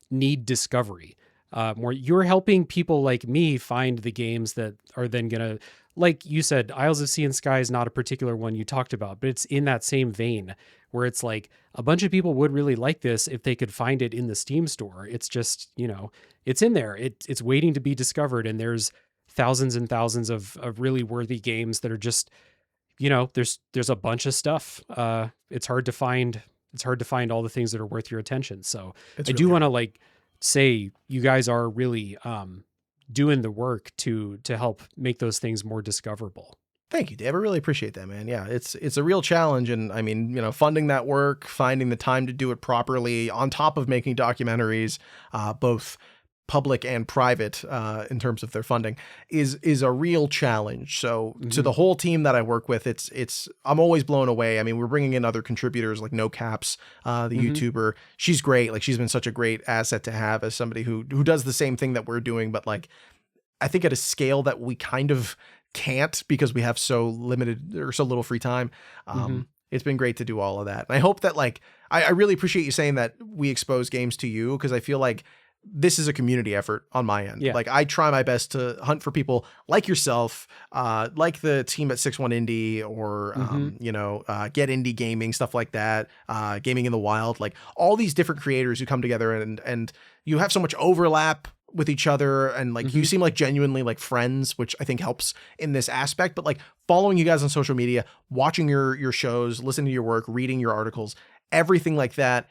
need discovery. You're helping people like me find the games that are then gonna, like you said, Isles of Sea and Sky is not a particular one you talked about, but it's in that same vein where it's a bunch of people would really like this if they could find it in the Steam store. It's just, it's in there. It's waiting to be discovered, and there's thousands and thousands of really worthy games that are just, there's a bunch of stuff. It's hard to find all the things that are worth your attention. So I do want to say you guys are really doing the work to help make those things more discoverable. Thank you, Dave. I really appreciate that, man. Yeah, it's a real challenge. And I mean, funding that work, finding the time to do it properly on top of making documentaries, both public and private in terms of their funding is a real challenge. So to the whole team that I work with, I'm always blown away. I mean, we're bringing in other contributors like No Caps, the YouTuber. She's great. She's been such a great asset to have as somebody who does the same thing that we're doing, but I think at a scale that we kind of can't because we have so limited or so little free time. It's been great to do all of that. And I hope that I really appreciate you saying that we expose games to you, because I feel like this is a community effort on my end. Yeah. I try my best to hunt for people like yourself, like the team at 61 Indie or, Get Indie Gaming, stuff like that. Gaming in the Wild, all these different creators who come together and you have so much overlap with each other. And you seem genuinely friends, which I think helps in this aspect, but following you guys on social media, watching your shows, listening to your work, reading your articles, everything like that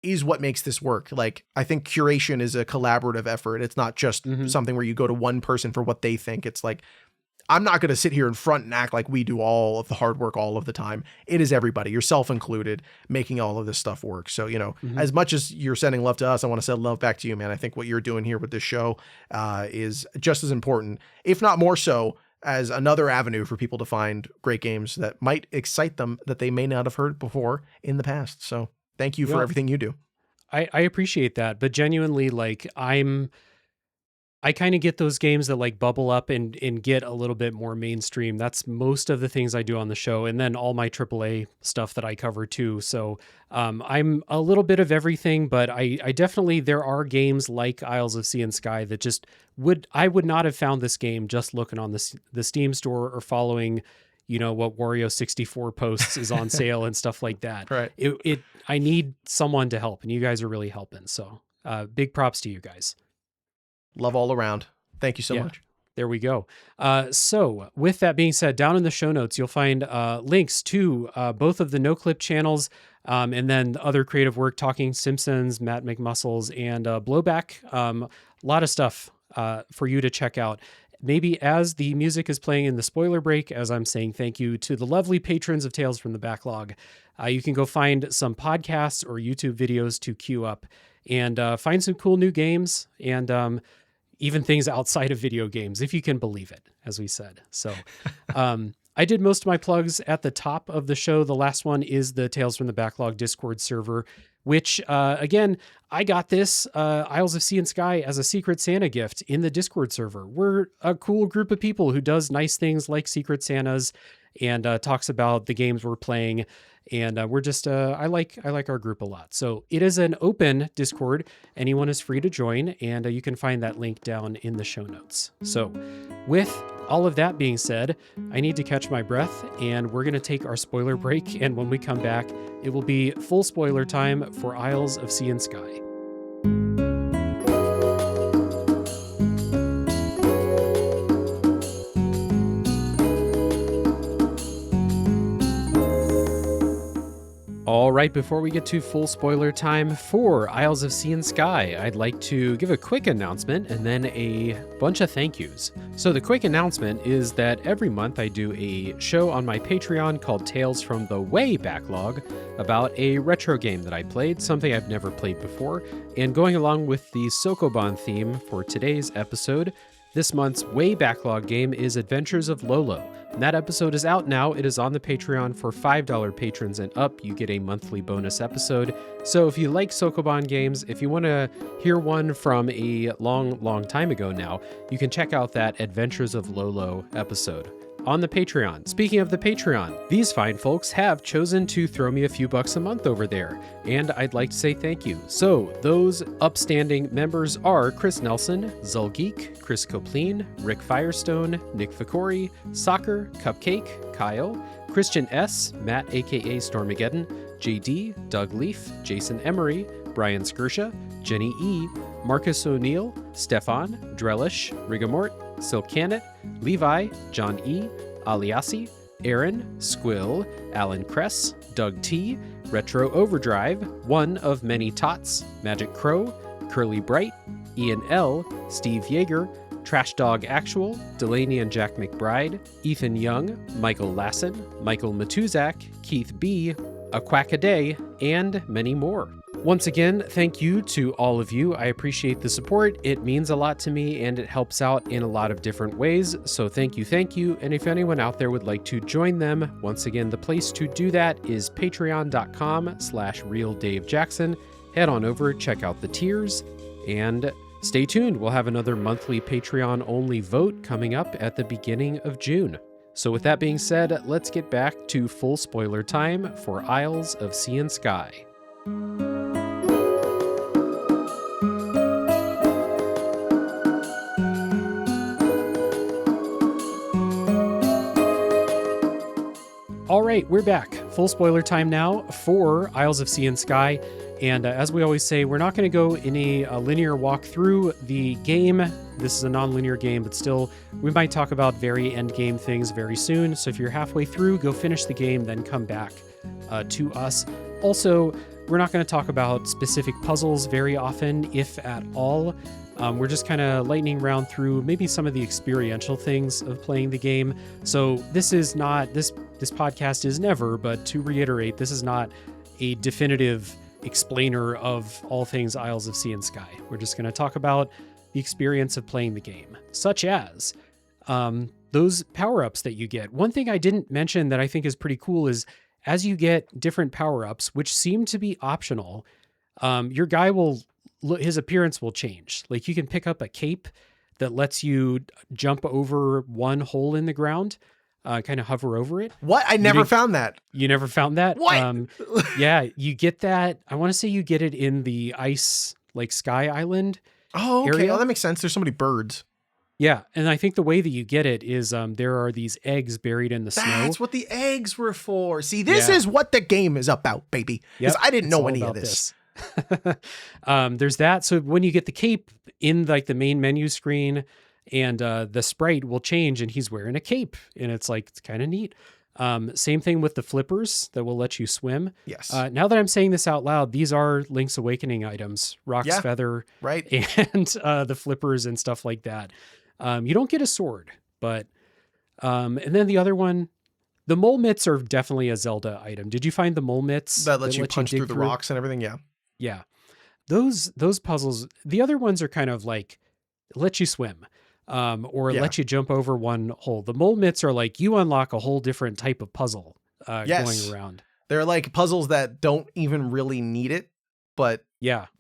is what makes this work. I think curation is a collaborative effort. It's not just something where you go to one person for what they think. It's I'm not going to sit here in front and act like we do all of the hard work all of the time. It is everybody, yourself included, making all of this stuff work. So, as much as you're sending love to us, I want to send love back to you, man. I think what you're doing here with this show is just as important, if not more so, as another avenue for people to find great games that might excite them that they may not have heard before in the past. So thank you for everything you do. I appreciate that, but genuinely, like, I kind of get those games that like bubble up and get a little bit more mainstream. That's most of the things I do on the show. And then all my AAA stuff that I cover too. So I'm a little bit of everything, but I definitely, there are games like Isles of Sea and Sky that just I would not have found this game just looking on the Steam store or following, you know, what Wario 64 posts is on sale and stuff like that. Right. I need someone to help, and you guys are really helping. So big props to you guys. Love all around. Thank you so much. There we go. So with that being said, down in the show notes, you'll find links to both of the NoClip channels and then other creative work, Talking Simpsons, Matt McMuscles, and Blowback. A lot of stuff for you to check out. Maybe as the music is playing in the spoiler break, as I'm saying thank you to the lovely patrons of Tales from the Backlog, you can go find some podcasts or YouTube videos to queue up and find some cool new games and even things outside of video games, if you can believe it, as we said. So I did most of my plugs at the top of the show. The last one is the Tales from the Backlog Discord server, which, again, I got this Isles of Sea and Sky as a Secret Santa gift in the Discord server. We're a cool group of people who does nice things like Secret Santas and talks about the games we're playing. And we're just, I like our group a lot. So it is an open Discord. Anyone is free to join, and you can find that link down in the show notes. So with all of that being said, I need to catch my breath, and we're going to take our spoiler break. And when we come back, it will be full spoiler time for Isles of Sea and Sky. All right, before we get to full spoiler time for Isles of Sea and Sky, I'd like to give a quick announcement and then a bunch of thank yous. So the quick announcement is that every month I do a show on my Patreon called Tales from the Way Backlog about a retro game that I played, something I've never played before. And going along with the Sokoban theme for today's episode, this month's Way Backlog game is Adventures of Lolo. And that episode is out now. It is on the Patreon for $5 patrons and up. You get a monthly bonus episode. So if you like Sokoban games, if you want to hear one from a long time ago now, you can check out that Adventures of Lolo episode on the Patreon. Speaking of the Patreon, these fine folks have chosen to throw me a few bucks a month over there, and I'd like to say thank you. So those upstanding members are Chris Nelson, Zulgeek, Chris Copleen, Rick Firestone, Nick Ficori, Soccer, Cupcake, Kyle, Christian S., Matt aka Stormageddon, JD, Doug Leaf, Jason Emery, Brian Skirsha, Jenny E., Marcus O'Neill, Stefan, Drellish, Rigamort, Silkanet, Levi, John E., Aliasi, Aaron, Squill, Alan Kress, Doug T., Retro Overdrive, One of Many Tots, Magic Crow, Curly Bright, Ian L., Steve Yeager, Trash Dog Actual, Delaney and Jack McBride, Ethan Young, Michael Lassen, Michael Matuzak, Keith B., A Quack a Day, and many more. Once again, thank you to all of you. I appreciate the support. It means a lot to me and it helps out in a lot of different ways. So thank you. And if anyone out there would like to join them, once again, the place to do that is patreon.com/realdavejackson. Head on over, check out the tiers, and stay tuned. We'll have another monthly Patreon only vote coming up at the beginning of June. So with that being said, let's get back to full spoiler time for Isles of Sea and Sky. All right, we're back. Full spoiler time now for Isles of Sea and Sky. And as we always say, we're not going to go in a linear walk through the game. This is a non-linear game, but still, we might talk about very end game things very soon. So if you're halfway through, go finish the game, then come back to us. Also, we're not going to talk about specific puzzles very often, if at all. We're just kind of lightning round through maybe some of the experiential things of playing the game. So this is not, this podcast is never, but to reiterate, this is not a definitive explainer of all things Isles of Sea and Sky. We're just going to talk about the experience of playing the game, such as those power-ups that you get. One thing I didn't mention that I think is pretty cool is as you get different power-ups, which seem to be optional, your guy his appearance will change. Like you can pick up a cape that lets you jump over one hole in the ground, kind of hover over it. What? I never found that. You never found that? What? Yeah, you get that. I want to say you get it in the ice, like Sky Island. Oh, okay. area. Oh, that makes sense. There's so many birds. Yeah, and I think the way that you get it is there are these eggs buried in the snow. That's what the eggs were for. See, this is what the game is about, baby. Because I didn't know any of this. There's that. So when you get the cape in like the main menu screen, and the sprite will change, and he's wearing a cape, and it's kind of neat. Same thing with the flippers that will let you swim. Yes. Now that I'm saying this out loud, these are Link's Awakening items, Rock's Feather, right, and the flippers and stuff like that. You don't get a sword, but and then the other one, the mole mitts are definitely a Zelda item. Did you find the mole mitts that lets you punch through the rocks and everything? Yeah. Yeah. Those puzzles, the other ones are kind of like let you swim. Or let you jump over one hole. The mole mitts are like you unlock a whole different type of puzzle going around. They're like puzzles that don't even really need it, but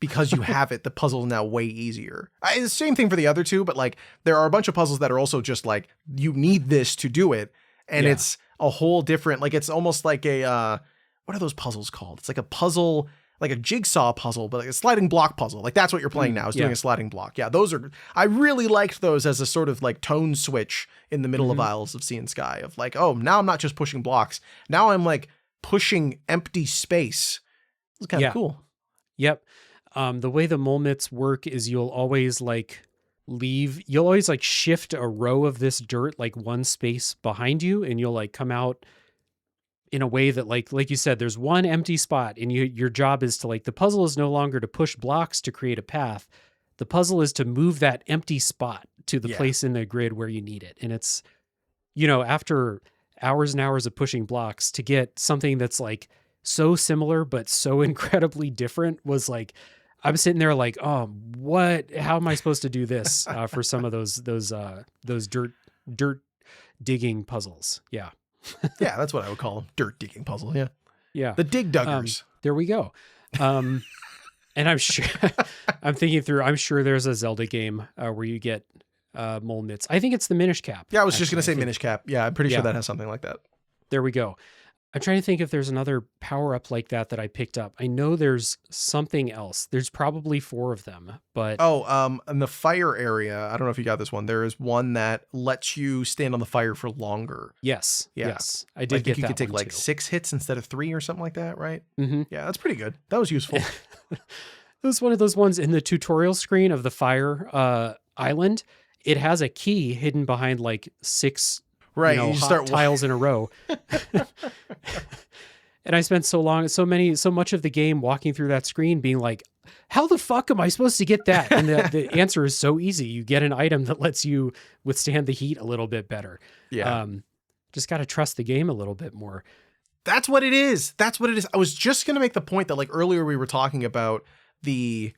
because you have it, the puzzle is now way easier. It's the same thing for the other two, but like there are a bunch of puzzles that are also just like you need this to do it, and it's a whole different. Like it's almost like a what are those puzzles called? It's like a puzzle. Like a jigsaw puzzle, but like a sliding block puzzle. Like that's what you're playing now is doing a sliding block. Yeah, those are, I really liked those as a sort of like tone switch in the middle of Isles of Sea and Sky of like, oh, now I'm not just pushing blocks. Now I'm like pushing empty space. It's kind of cool. Yep. The way the mole mitts work is you'll always you'll always like shift a row of this dirt like one space behind you, and you'll like come out in a way that like you said, there's one empty spot, and your job is to like, the puzzle is no longer to push blocks to create a path. The puzzle is to move that empty spot to the place in the grid where you need it. And it's, after hours and hours of pushing blocks to get something that's like so similar, but so incredibly different was like, I'm sitting there like, oh, how am I supposed to do this for some of those dirt digging puzzles? Yeah. Yeah, that's what I would call them. Dirt digging puzzle. Yeah. Yeah. The dig duggers. There we go. And I'm sure I'm thinking through, I'm sure there's a Zelda game where you get mole mitts. I think it's the Minish Cap. Yeah, I was just going to say Minish Cap. Yeah, I'm pretty sure that has something like that. There we go. I'm trying to think if there's another power up like that I picked up. I know there's something else. There's probably 4 of them, but in the fire area, I don't know if you got this one. There is one that lets you stand on the fire for longer. Yes. Yeah. Yes. I did get that. You could take like too. 6 hits instead of 3 or something like that, right? Mm-hmm. Yeah, that's pretty good. That was useful. It was one of those ones in the tutorial screen of the fire island. It has a key hidden behind like 6 you start tiles in a row. And I spent so much of the game walking through that screen being like, how the fuck am I supposed to get that? And the answer is so easy. You get an item that lets you withstand the heat a little bit better. Yeah. Just got to trust the game a little bit more. That's what it is. I was just going to make the point that like earlier we were talking about the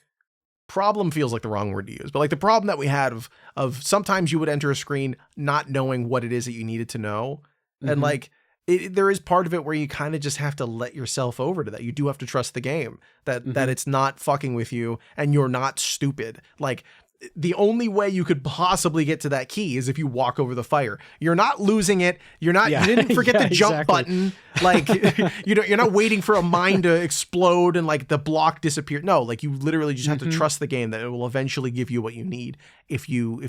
problem feels like the wrong word to use, but like the problem that we had of sometimes you would enter a screen not knowing what it is that you needed to know. And like, there is part of it where you kind of just have to let yourself over to that. You do have to trust the game that it's not fucking with you and you're not stupid. Like the only way you could possibly get to that key is if you walk over the fire. You're not losing it. You didn't forget the jump button. Like you're not waiting for a mine to explode and like the block disappear. No, like you literally just have to trust the game that it will eventually give you what you need if you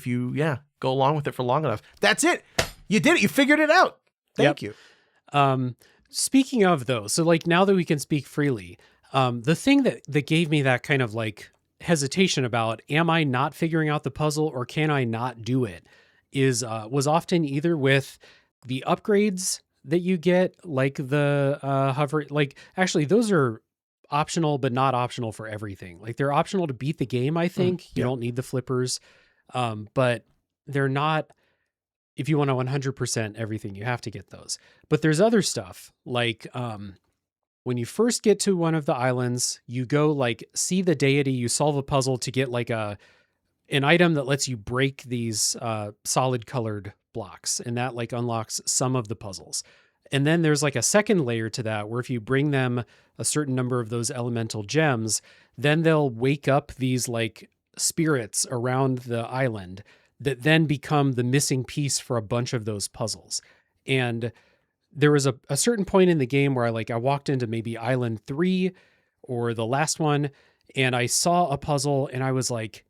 go along with it for long enough. That's it. You did it. You figured it out. Thank you. Speaking of those, so like now that we can speak freely, the thing that gave me that kind of like hesitation about, am I not figuring out the puzzle or can I not do it, was often either with the upgrades that you get, like the hover, like actually those are optional, but not optional for everything. Like they're optional to beat the game. I think you don't need the flippers. But they're not, if you want to 100% everything, you have to get those. But there's other stuff like, when you first get to one of the islands, you go like see the deity, you solve a puzzle to get like an item that lets you break these solid colored blocks, and that like unlocks some of the puzzles. And then there's like a second layer to that where if you bring them a certain number of those elemental gems, then they'll wake up these like spirits around the island that then become the missing piece for a bunch of those puzzles. And there was a certain point in the game where I walked into maybe island 3 or the last one, and I saw a puzzle and I was like,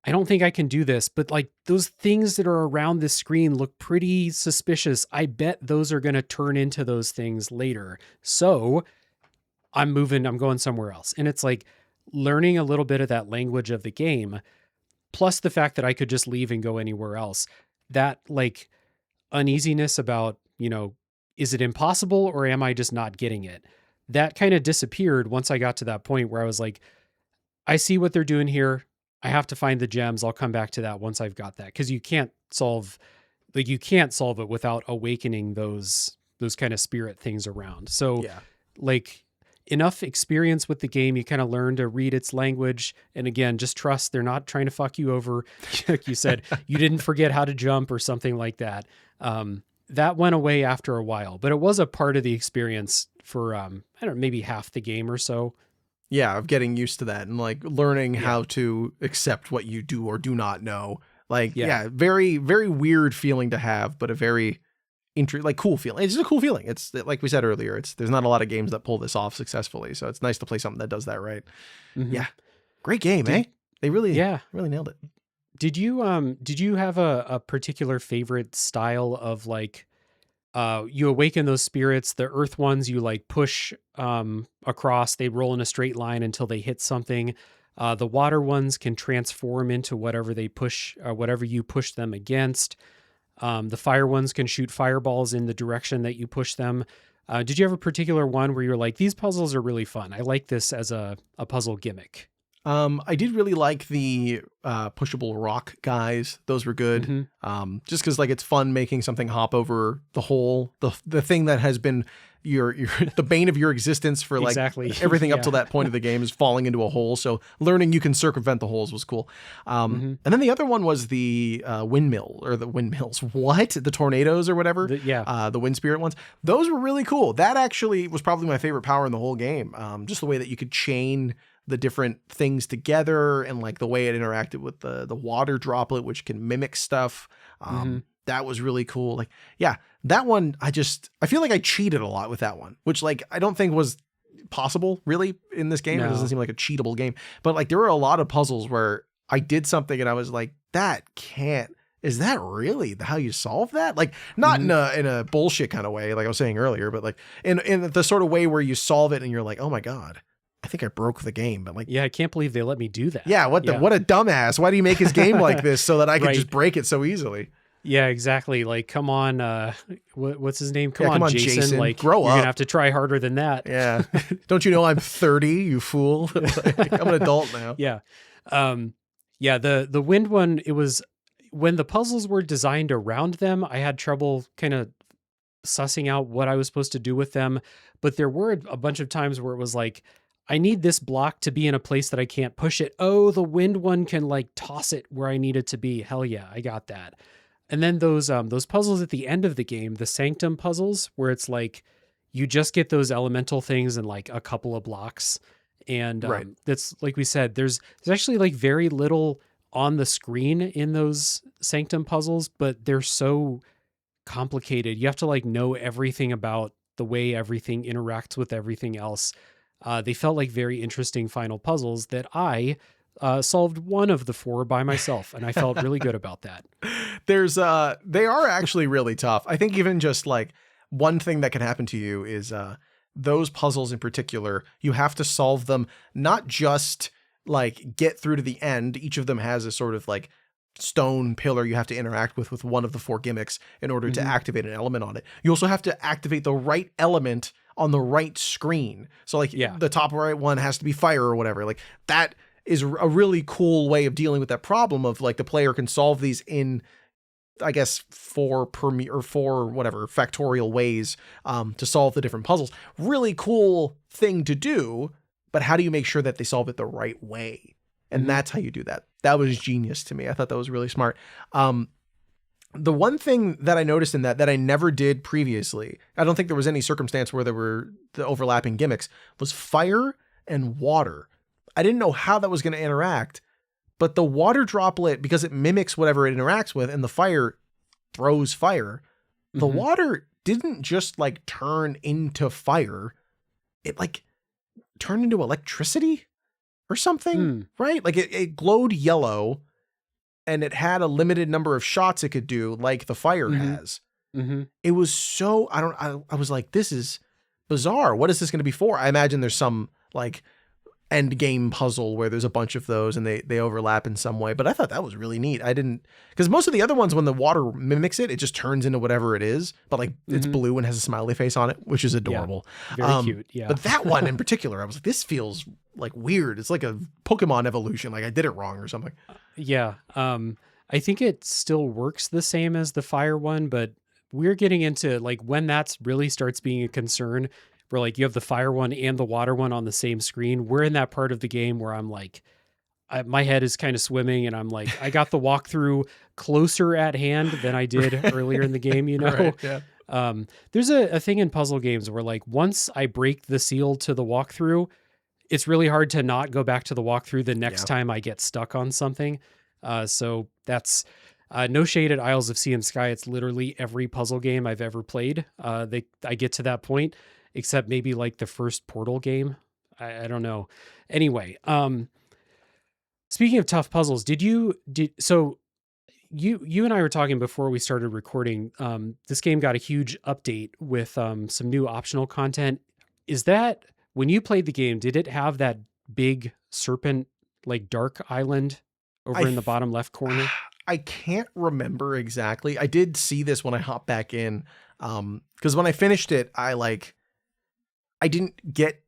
I don't think I can do this, but like those things that are around this screen look pretty suspicious. I bet those are going to turn into those things later. So I'm going somewhere else. And it's like learning a little bit of that language of the game, plus the fact that I could just leave and go anywhere else. That like uneasiness about, is it impossible or am I just not getting it? That kind of disappeared once I got to that point where I was like, I see what they're doing here. I have to find the gems. I'll come back to that once I've got that. Cause you can't solve it without awakening those kind of spirit things around. So like enough experience with the game, you kind of learn to read its language. And again, just trust they're not trying to fuck you over. Like you said, you didn't forget how to jump or something like that. That went away after a while, but it was a part of the experience for, I don't know, maybe half the game or so. Yeah, of getting used to that and like learning how to accept what you do or do not know. Like, very, very weird feeling to have, but a very cool feeling. It's just a cool feeling. It's like we said earlier, there's not a lot of games that pull this off successfully. So it's nice to play something that does that right. Mm-hmm. Yeah. Great game, eh? They really nailed it. Did you have a particular favorite style of like, you awaken those spirits, the earth ones you like push across, they roll in a straight line until they hit something. The water ones can transform into whatever they push, whatever you push them against. The fire ones can shoot fireballs in the direction that you push them. Did you have a particular one where you're like, these puzzles are really fun? I like this as a puzzle gimmick. I did really like the pushable rock guys. Those were good. Mm-hmm. Just because like it's fun making something hop over the hole, the thing that has been your the bane of your existence for like everything up till that point of the game is falling into a hole. So learning you can circumvent the holes was cool. And then the other one was the windmill or the windmills. What? The tornadoes or whatever. The wind spirit ones. Those were really cool. That actually was probably my favorite power in the whole game. Just the way that you could chain the different things together and like the way it interacted with the water droplet, which can mimic stuff. That was really cool. Like, yeah, that one, I feel like I cheated a lot with that one, which like, I don't think was possible really in this game. No. It doesn't seem like a cheatable game, but like there were a lot of puzzles where I did something and I was like, is that really how you solve that? Like not in a bullshit kind of way, like I was saying earlier, but like in the sort of way where you solve it and you're like, oh my God, I think I broke the game, but like, I can't believe they let me do that. Yeah. What a dumbass. Why do you make his game like this so that I can just break it so easily? Yeah, exactly. Like, come on, what's his name? Come on, Jason. Like, grow up. You're gonna have to try harder than that. Yeah. Don't you know I'm 30, you fool? Like, I'm an adult now. Yeah. The wind one, it was when the puzzles were designed around them, I had trouble kind of sussing out what I was supposed to do with them. But there were a bunch of times where it was like, I need this block to be in a place that I can't push it. Oh, the wind one can like toss it where I need it to be. Hell yeah, I got that. And then those puzzles at the end of the game, the Sanctum puzzles, where it's like you just get those elemental things in like a couple of blocks. And that's like we said, there's actually like very little on the screen in those Sanctum puzzles, but they're so complicated. You have to like know everything about the way everything interacts with everything else. They felt like very interesting final puzzles that I solved one of the 4 by myself, and I felt really good about that. They are actually really tough. I think even just like one thing that can happen to you is those puzzles in particular, you have to solve them, not just like get through to the end. Each of them has a sort of like stone pillar you have to interact with one of the 4 gimmicks in order to activate an element on it. You also have to activate the right element on the right screen. So like the top right one has to be fire or whatever. Like that is a really cool way of dealing with that problem of like the player can solve these in, I guess, 4 whatever factorial ways to solve the different puzzles. Really cool thing to do, but how do you make sure that they solve it the right way? And that's how you do that. That was genius to me. I thought that was really smart. The one thing that I noticed in that I never did previously, I don't think there was any circumstance where there were the overlapping gimmicks, was fire and water. I didn't know how that was going to interact, but the water droplet, because it mimics whatever it interacts with, and the fire throws fire, the water didn't just like turn into fire. It like turned into electricity or something, right? Like it glowed yellow, and it had a limited number of shots it could do, like the fire has. It was so, I was like, this is bizarre. What is this going to be for? I imagine there's some like end game puzzle where there's a bunch of those and they overlap in some way. But I thought that was really neat. I didn't, because most of the other ones, when the water mimics it, it just turns into whatever it is. But like it's blue and has a smiley face on it, which is adorable. Yeah, very cute. Yeah. But that one in particular, I was like, this feels like weird. It's like a Pokemon evolution. Like I did it wrong or something. Yeah. I think it still works the same as the fire one, but we're getting into like when that's really starts being a concern, where like you have the fire one and the water one on the same screen. We're in that part of the game where I'm like, my head is kind of swimming, and I'm like, I got the walkthrough closer at hand than I did earlier in the game, you know? Right, yeah. There's a thing in puzzle games where like once I break the seal to the walkthrough, it's really hard to not go back to the walkthrough the next time I get stuck on something. So that's no shade at Isles of Sea and Sky. It's literally every puzzle game I've ever played. I get to that point, except maybe like the first Portal game. I don't know. Anyway, speaking of tough puzzles, so you and I were talking before we started recording. This game got a huge update with some new optional content. Is that when you played the game, did it have that big serpent, like dark island over in the bottom left corner? I can't remember exactly. I did see this when I hopped back in. Because when I finished it, I didn't get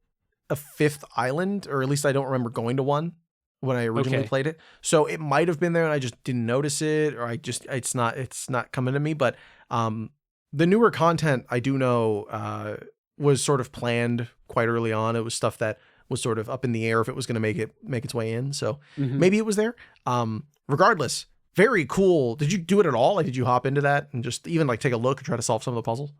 a fifth island, or at least I don't remember going to one when I originally played it. So it might have been there and I just didn't notice it, or it's not coming to me. But the newer content I do know was sort of planned quite early on. It was stuff that was sort of up in the air if it was going to make its way in. So maybe it was there. Regardless, very cool. Did you do it at all? Like, did you hop into that and just even like take a look and try to solve some of the puzzles?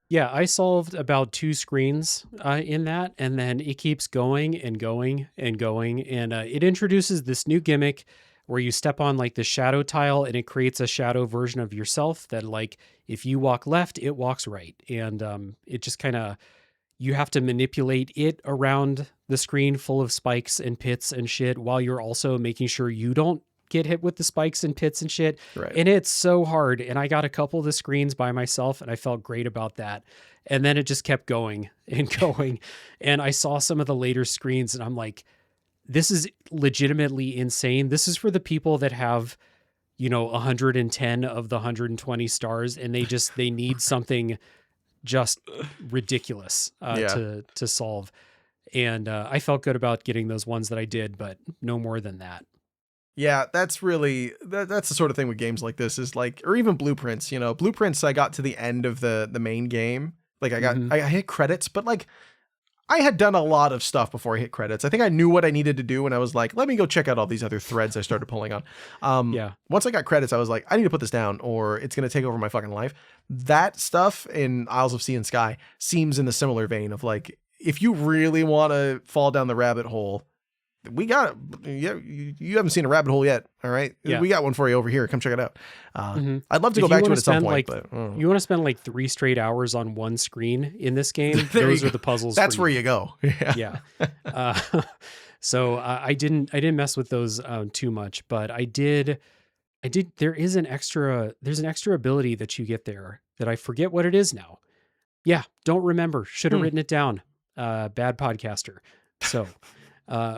Yeah, I solved about 2 screens in that, and then it keeps going and going and going. And it introduces this new gimmick where you step on like the shadow tile and it creates a shadow version of yourself that like, if you walk left, it walks right. And it just kind of, you have to manipulate it around the screen full of spikes and pits and shit, while you're also making sure you don't get hit with the spikes and pits and shit. Right. And it's so hard. And I got a couple of the screens by myself and I felt great about that. And then it just kept going and going. And I saw some of the later screens and I'm like, this is legitimately insane. This is for the people that have, 110 of the 120 stars, and they need something just ridiculous to solve. And I felt good about getting those ones that I did, but no more than that. Yeah, that's really, that's the sort of thing with games like this is like, or even Blueprints, Blueprints, I got to the end of the main game. Like I hit credits, but like I had done a lot of stuff before I hit credits. I think I knew what I needed to do, and I was like, let me go check out all these other threads I started pulling on. Once I got credits, I was like, I need to put this down or it's going to take over my fucking life. That stuff in Isles of Sea and Sky seems in the similar vein of like, if you really want to fall down the rabbit hole, we got it. Yeah, you haven't seen a rabbit hole yet. All right. Yeah. We got one for you over here. Come check it out. I'd love to go back to it at some point. But you want to spend like 3 straight hours on one screen in this game? Those are the puzzles. That's where you go. Yeah. So I didn't mess with those too much, but I did. There's an extra ability that you get there that I forget what it is now. Yeah. Don't remember. Should have written it down. Bad podcaster. So.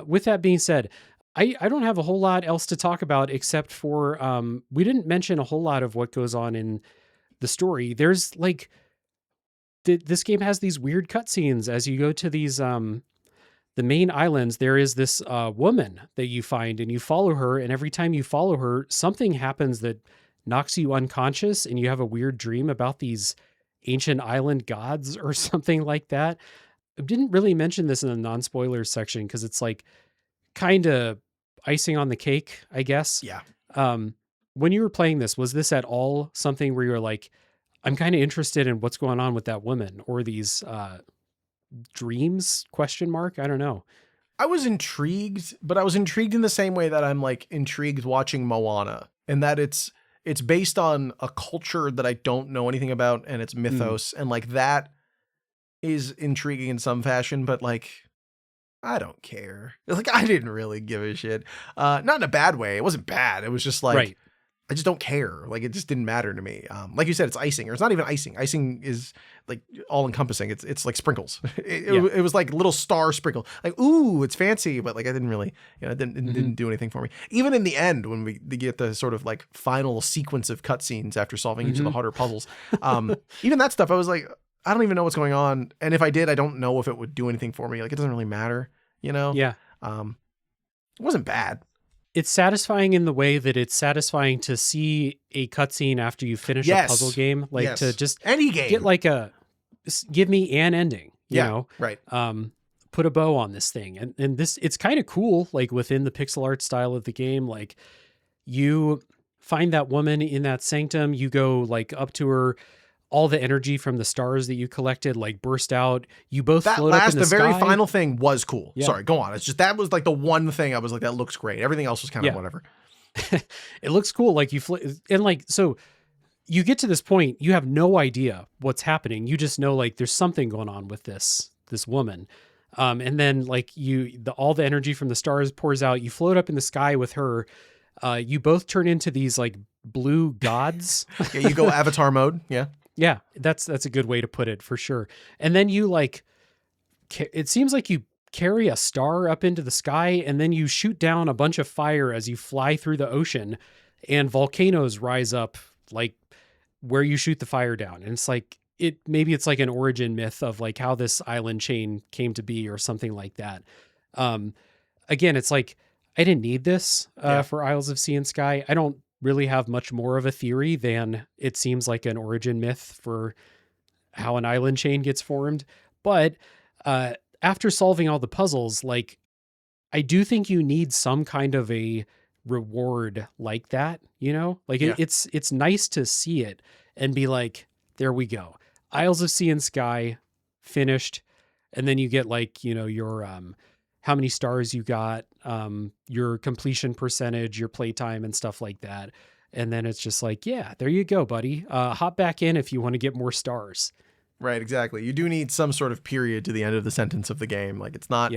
With that being said, I don't have a whole lot else to talk about except for we didn't mention a whole lot of what goes on in the story. There's like this game has these weird cutscenes as you go to these the main islands. There is this woman that you find and you follow her, and every time you follow her, something happens that knocks you unconscious, and you have a weird dream about these ancient island gods or something like that. I didn't really mention this in the non-spoilers section because it's like kind of icing on the cake, I guess. Yeah. when you were playing this, was this at all something where you were like, I'm kind of interested in what's going on with that woman or these dreams ? I don't know. I was intrigued, but I was intrigued in the same way that I'm like intrigued watching Moana, and that it's based on a culture that I don't know anything about, and it's mythos, and like that is intriguing in some fashion, but like I don't care. Like I didn't really give a shit. Not in a bad way. It wasn't bad. It was just like Right. I just don't care. Like it just didn't matter to me. Like you said, it's icing, or it's not even icing. Icing is like all encompassing. It's like sprinkles. It was like little star sprinkle. Like ooh, it's fancy, but like I didn't really, it didn't do anything for me. Even in the end, when we get the sort of like final sequence of cutscenes after solving each of the harder puzzles, even that stuff, I was like, I don't even know what's going on, and if I did, I don't know if it would do anything for me. Like it doesn't really matter, Yeah. It wasn't bad. It's satisfying in the way that it's satisfying to see a cutscene after you finish a puzzle game, like to just any game get like give me an ending, you know, right. Put a bow on this thing. And this, it's kind of cool. Like within the pixel art style of the game, like you find that woman in that sanctum, you go like up to her, all the energy from the stars that you collected like burst out. You both float up in the sky. The very final thing was cool. Yeah. Sorry, go on. It's just that was like the one thing I was like, that looks great. Everything else was kind of whatever. It looks cool. Like and like, so you get to this point, you have no idea what's happening. You just know like there's something going on with this woman. And then like all the energy from the stars pours out. You float up in the sky with her. You both turn into these like blue gods. Yeah, you go Avatar mode. Yeah. Yeah, that's a good way to put it for sure. And then you like, it seems like you carry a star up into the sky and then you shoot down a bunch of fire as you fly through the ocean, and volcanoes rise up like where you shoot the fire down. And it's like, maybe it's like an origin myth of like how this island chain came to be or something like that. Again, it's like, I didn't need this for Isles of Sea and Sky. I don't really have much more of a theory than it seems like an origin myth for how an island chain gets formed. But after solving all the puzzles, like I do think you need some kind of a reward like that, like it's nice to see it and be like, there we go. Isles of Sea and Sky finished. And then you get like, your, how many stars you got, your completion percentage, your playtime and stuff like that. And then it's just like, yeah, there you go, buddy. Hop back in if you want to get more stars. Right, exactly. You do need some sort of period to the end of the sentence of the game. Like it's not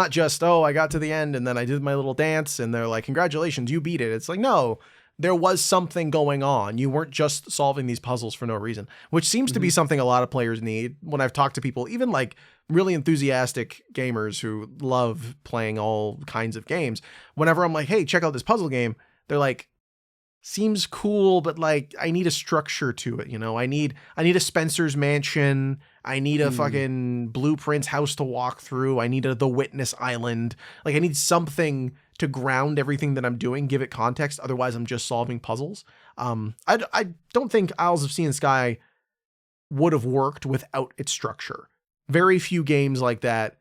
just, oh, I got to the end and then I did my little dance and they're like, congratulations, you beat it. It's like, no, there was something going on. You weren't just solving these puzzles for no reason, which seems to be something a lot of players need. When I've talked to people, even like really enthusiastic gamers who love playing all kinds of games, whenever I'm like, hey, check out this puzzle game, they're like, seems cool, but like I need a structure to it. I need a Spencer's Mansion. I need a fucking Blueprints house to walk through. I need the Witness Island. Like I need something to ground everything that I'm doing, give it context. Otherwise I'm just solving puzzles. I don't think Isles of Sea and Sky would have worked without its structure. Very few games like that.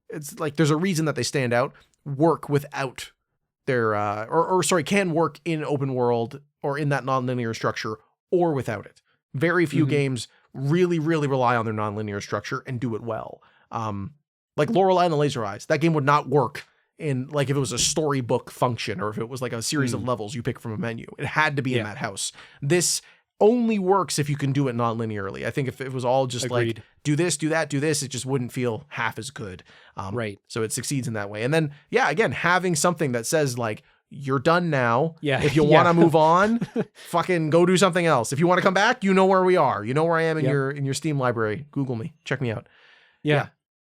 It's like, there's a reason that they stand out, work without their, can work in open world or in that nonlinear structure or without it. Very few games really, really rely on their nonlinear structure and do it well. Like Lorelei and the Laser Eyes, that game would not work in like if it was a storybook function or if it was like a series of levels you pick from a menu. It had to be in that house. This only works if you can do it non-linearly. I think if it was all just like do this, do that, do this, it just wouldn't feel half as good. Right. So it succeeds in that way. And then, again, having something that says like, you're done now. Yeah. If you want to move on, fucking go do something else. If you want to come back, you know where we are. You know where I am in your Steam library. Google me. Check me out. Yeah.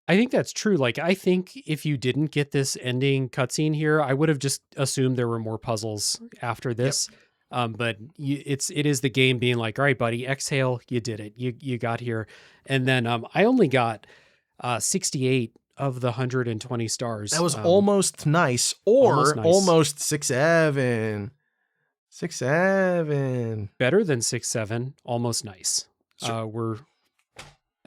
I think that's true. Like, I think if you didn't get this ending cutscene here, I would have just assumed there were more puzzles after this. But it is the game being like, all right, buddy, exhale, you did it. You got here. And then I only got 68 of the 120 stars. That was almost nice, or almost 6-7. 6-7. Better than 6-7, almost nice. We're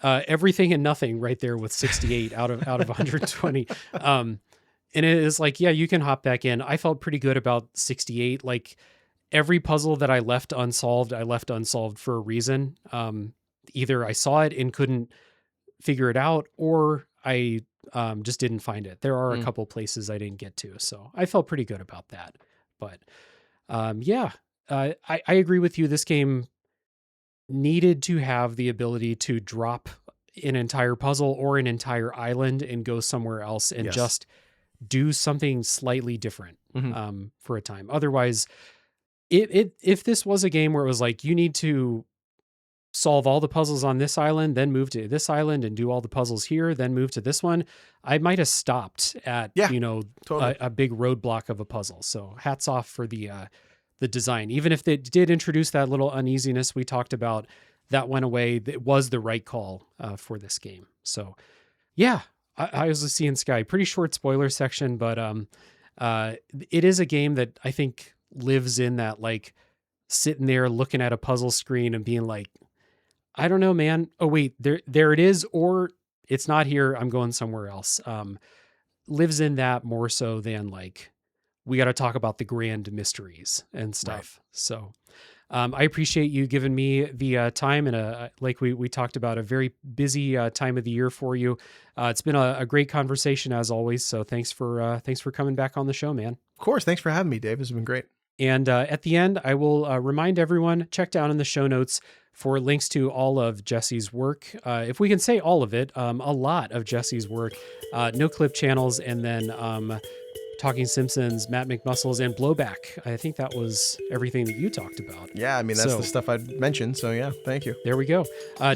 everything and nothing right there with 68 out of 120. And it is like, yeah, you can hop back in. I felt pretty good about 68. Like, every puzzle that I left unsolved for a reason. Either I saw it and couldn't figure it out, or I just didn't find it. There are a couple places I didn't get to, so I felt pretty good about that. But I agree with you. This game needed to have the ability to drop an entire puzzle or an entire island and go somewhere else and just do something slightly different for a time. Otherwise, if this was a game where it was like, you need to solve all the puzzles on this island, then move to this island and do all the puzzles here, then move to this one, I might have stopped at, totally. a big roadblock of a puzzle. So hats off for the design. Even if they did introduce that little uneasiness we talked about, that went away. It was the right call for this game. So yeah, I was seeing Sky. Pretty short spoiler section, but it is a game that I think lives in that, like, sitting there looking at a puzzle screen and being like, I don't know, man. Oh wait, there it is, or it's not here. I'm going somewhere else. Lives in that more so than like, we got to talk about the grand mysteries and stuff. Right. So I appreciate you giving me the time, and like we talked about, a very busy time of the year for you. It's been a great conversation as always. So thanks for coming back on the show, man. Of course. Thanks for having me, Dave. This has been great. And at the end, I will remind everyone, check down in the show notes for links to all of Jesse's work. If we can say all of it, a lot of Jesse's work, NoClip channels, and then Talking Simpsons, Matt McMuscles, and Blowback. I think that was everything that you talked about. Yeah, I mean, that's the stuff I'd mentioned. So yeah, thank you. There we go.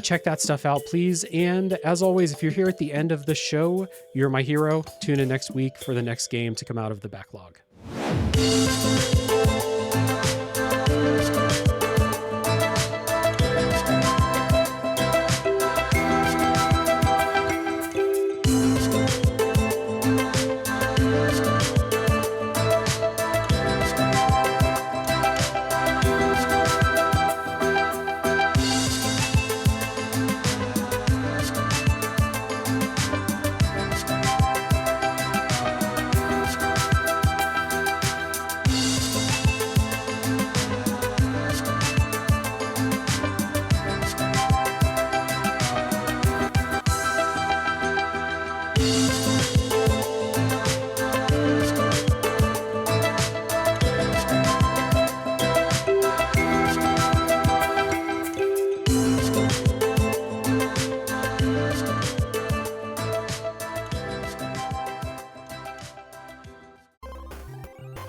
Check that stuff out, please. And as always, if you're here at the end of the show, you're my hero. Tune in next week for the next game to come out of the backlog.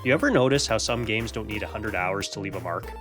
You ever notice how some games don't need 100 hours to leave a mark?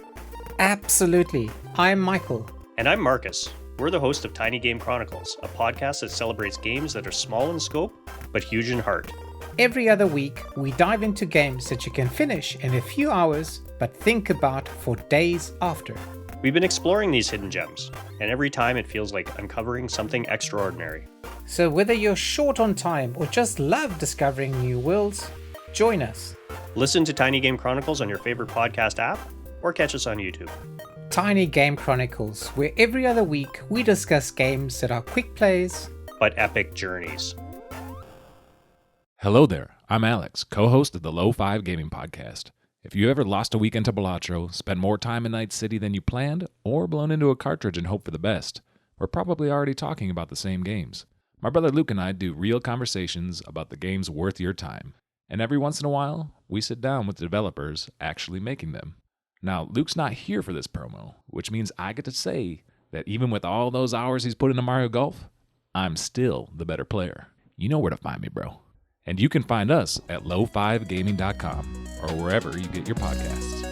Absolutely. I'm Michael. And I'm Marcus. We're the host of Tiny Game Chronicles, a podcast that celebrates games that are small in scope, but huge in heart. Every other week, we dive into games that you can finish in a few hours, but think about for days after. We've been exploring these hidden gems, and every time it feels like uncovering something extraordinary. So whether you're short on time or just love discovering new worlds, join us. Listen to Tiny Game Chronicles on your favorite podcast app, or catch us on YouTube. Tiny Game Chronicles, where every other week we discuss games that are quick plays, but epic journeys. Hello there, I'm Alex, co-host of the Low 5 Gaming Podcast. If you ever lost a weekend to Balatro, spent more time in Night City than you planned, or blown into a cartridge and hope for the best, we're probably already talking about the same games. My brother Luke and I do real conversations about the games worth your time. And every once in a while, we sit down with the developers actually making them. Now, Luke's not here for this promo, which means I get to say that even with all those hours he's put into Mario Golf, I'm still the better player. You know where to find me, bro. And you can find us at low5gaming.com or wherever you get your podcasts.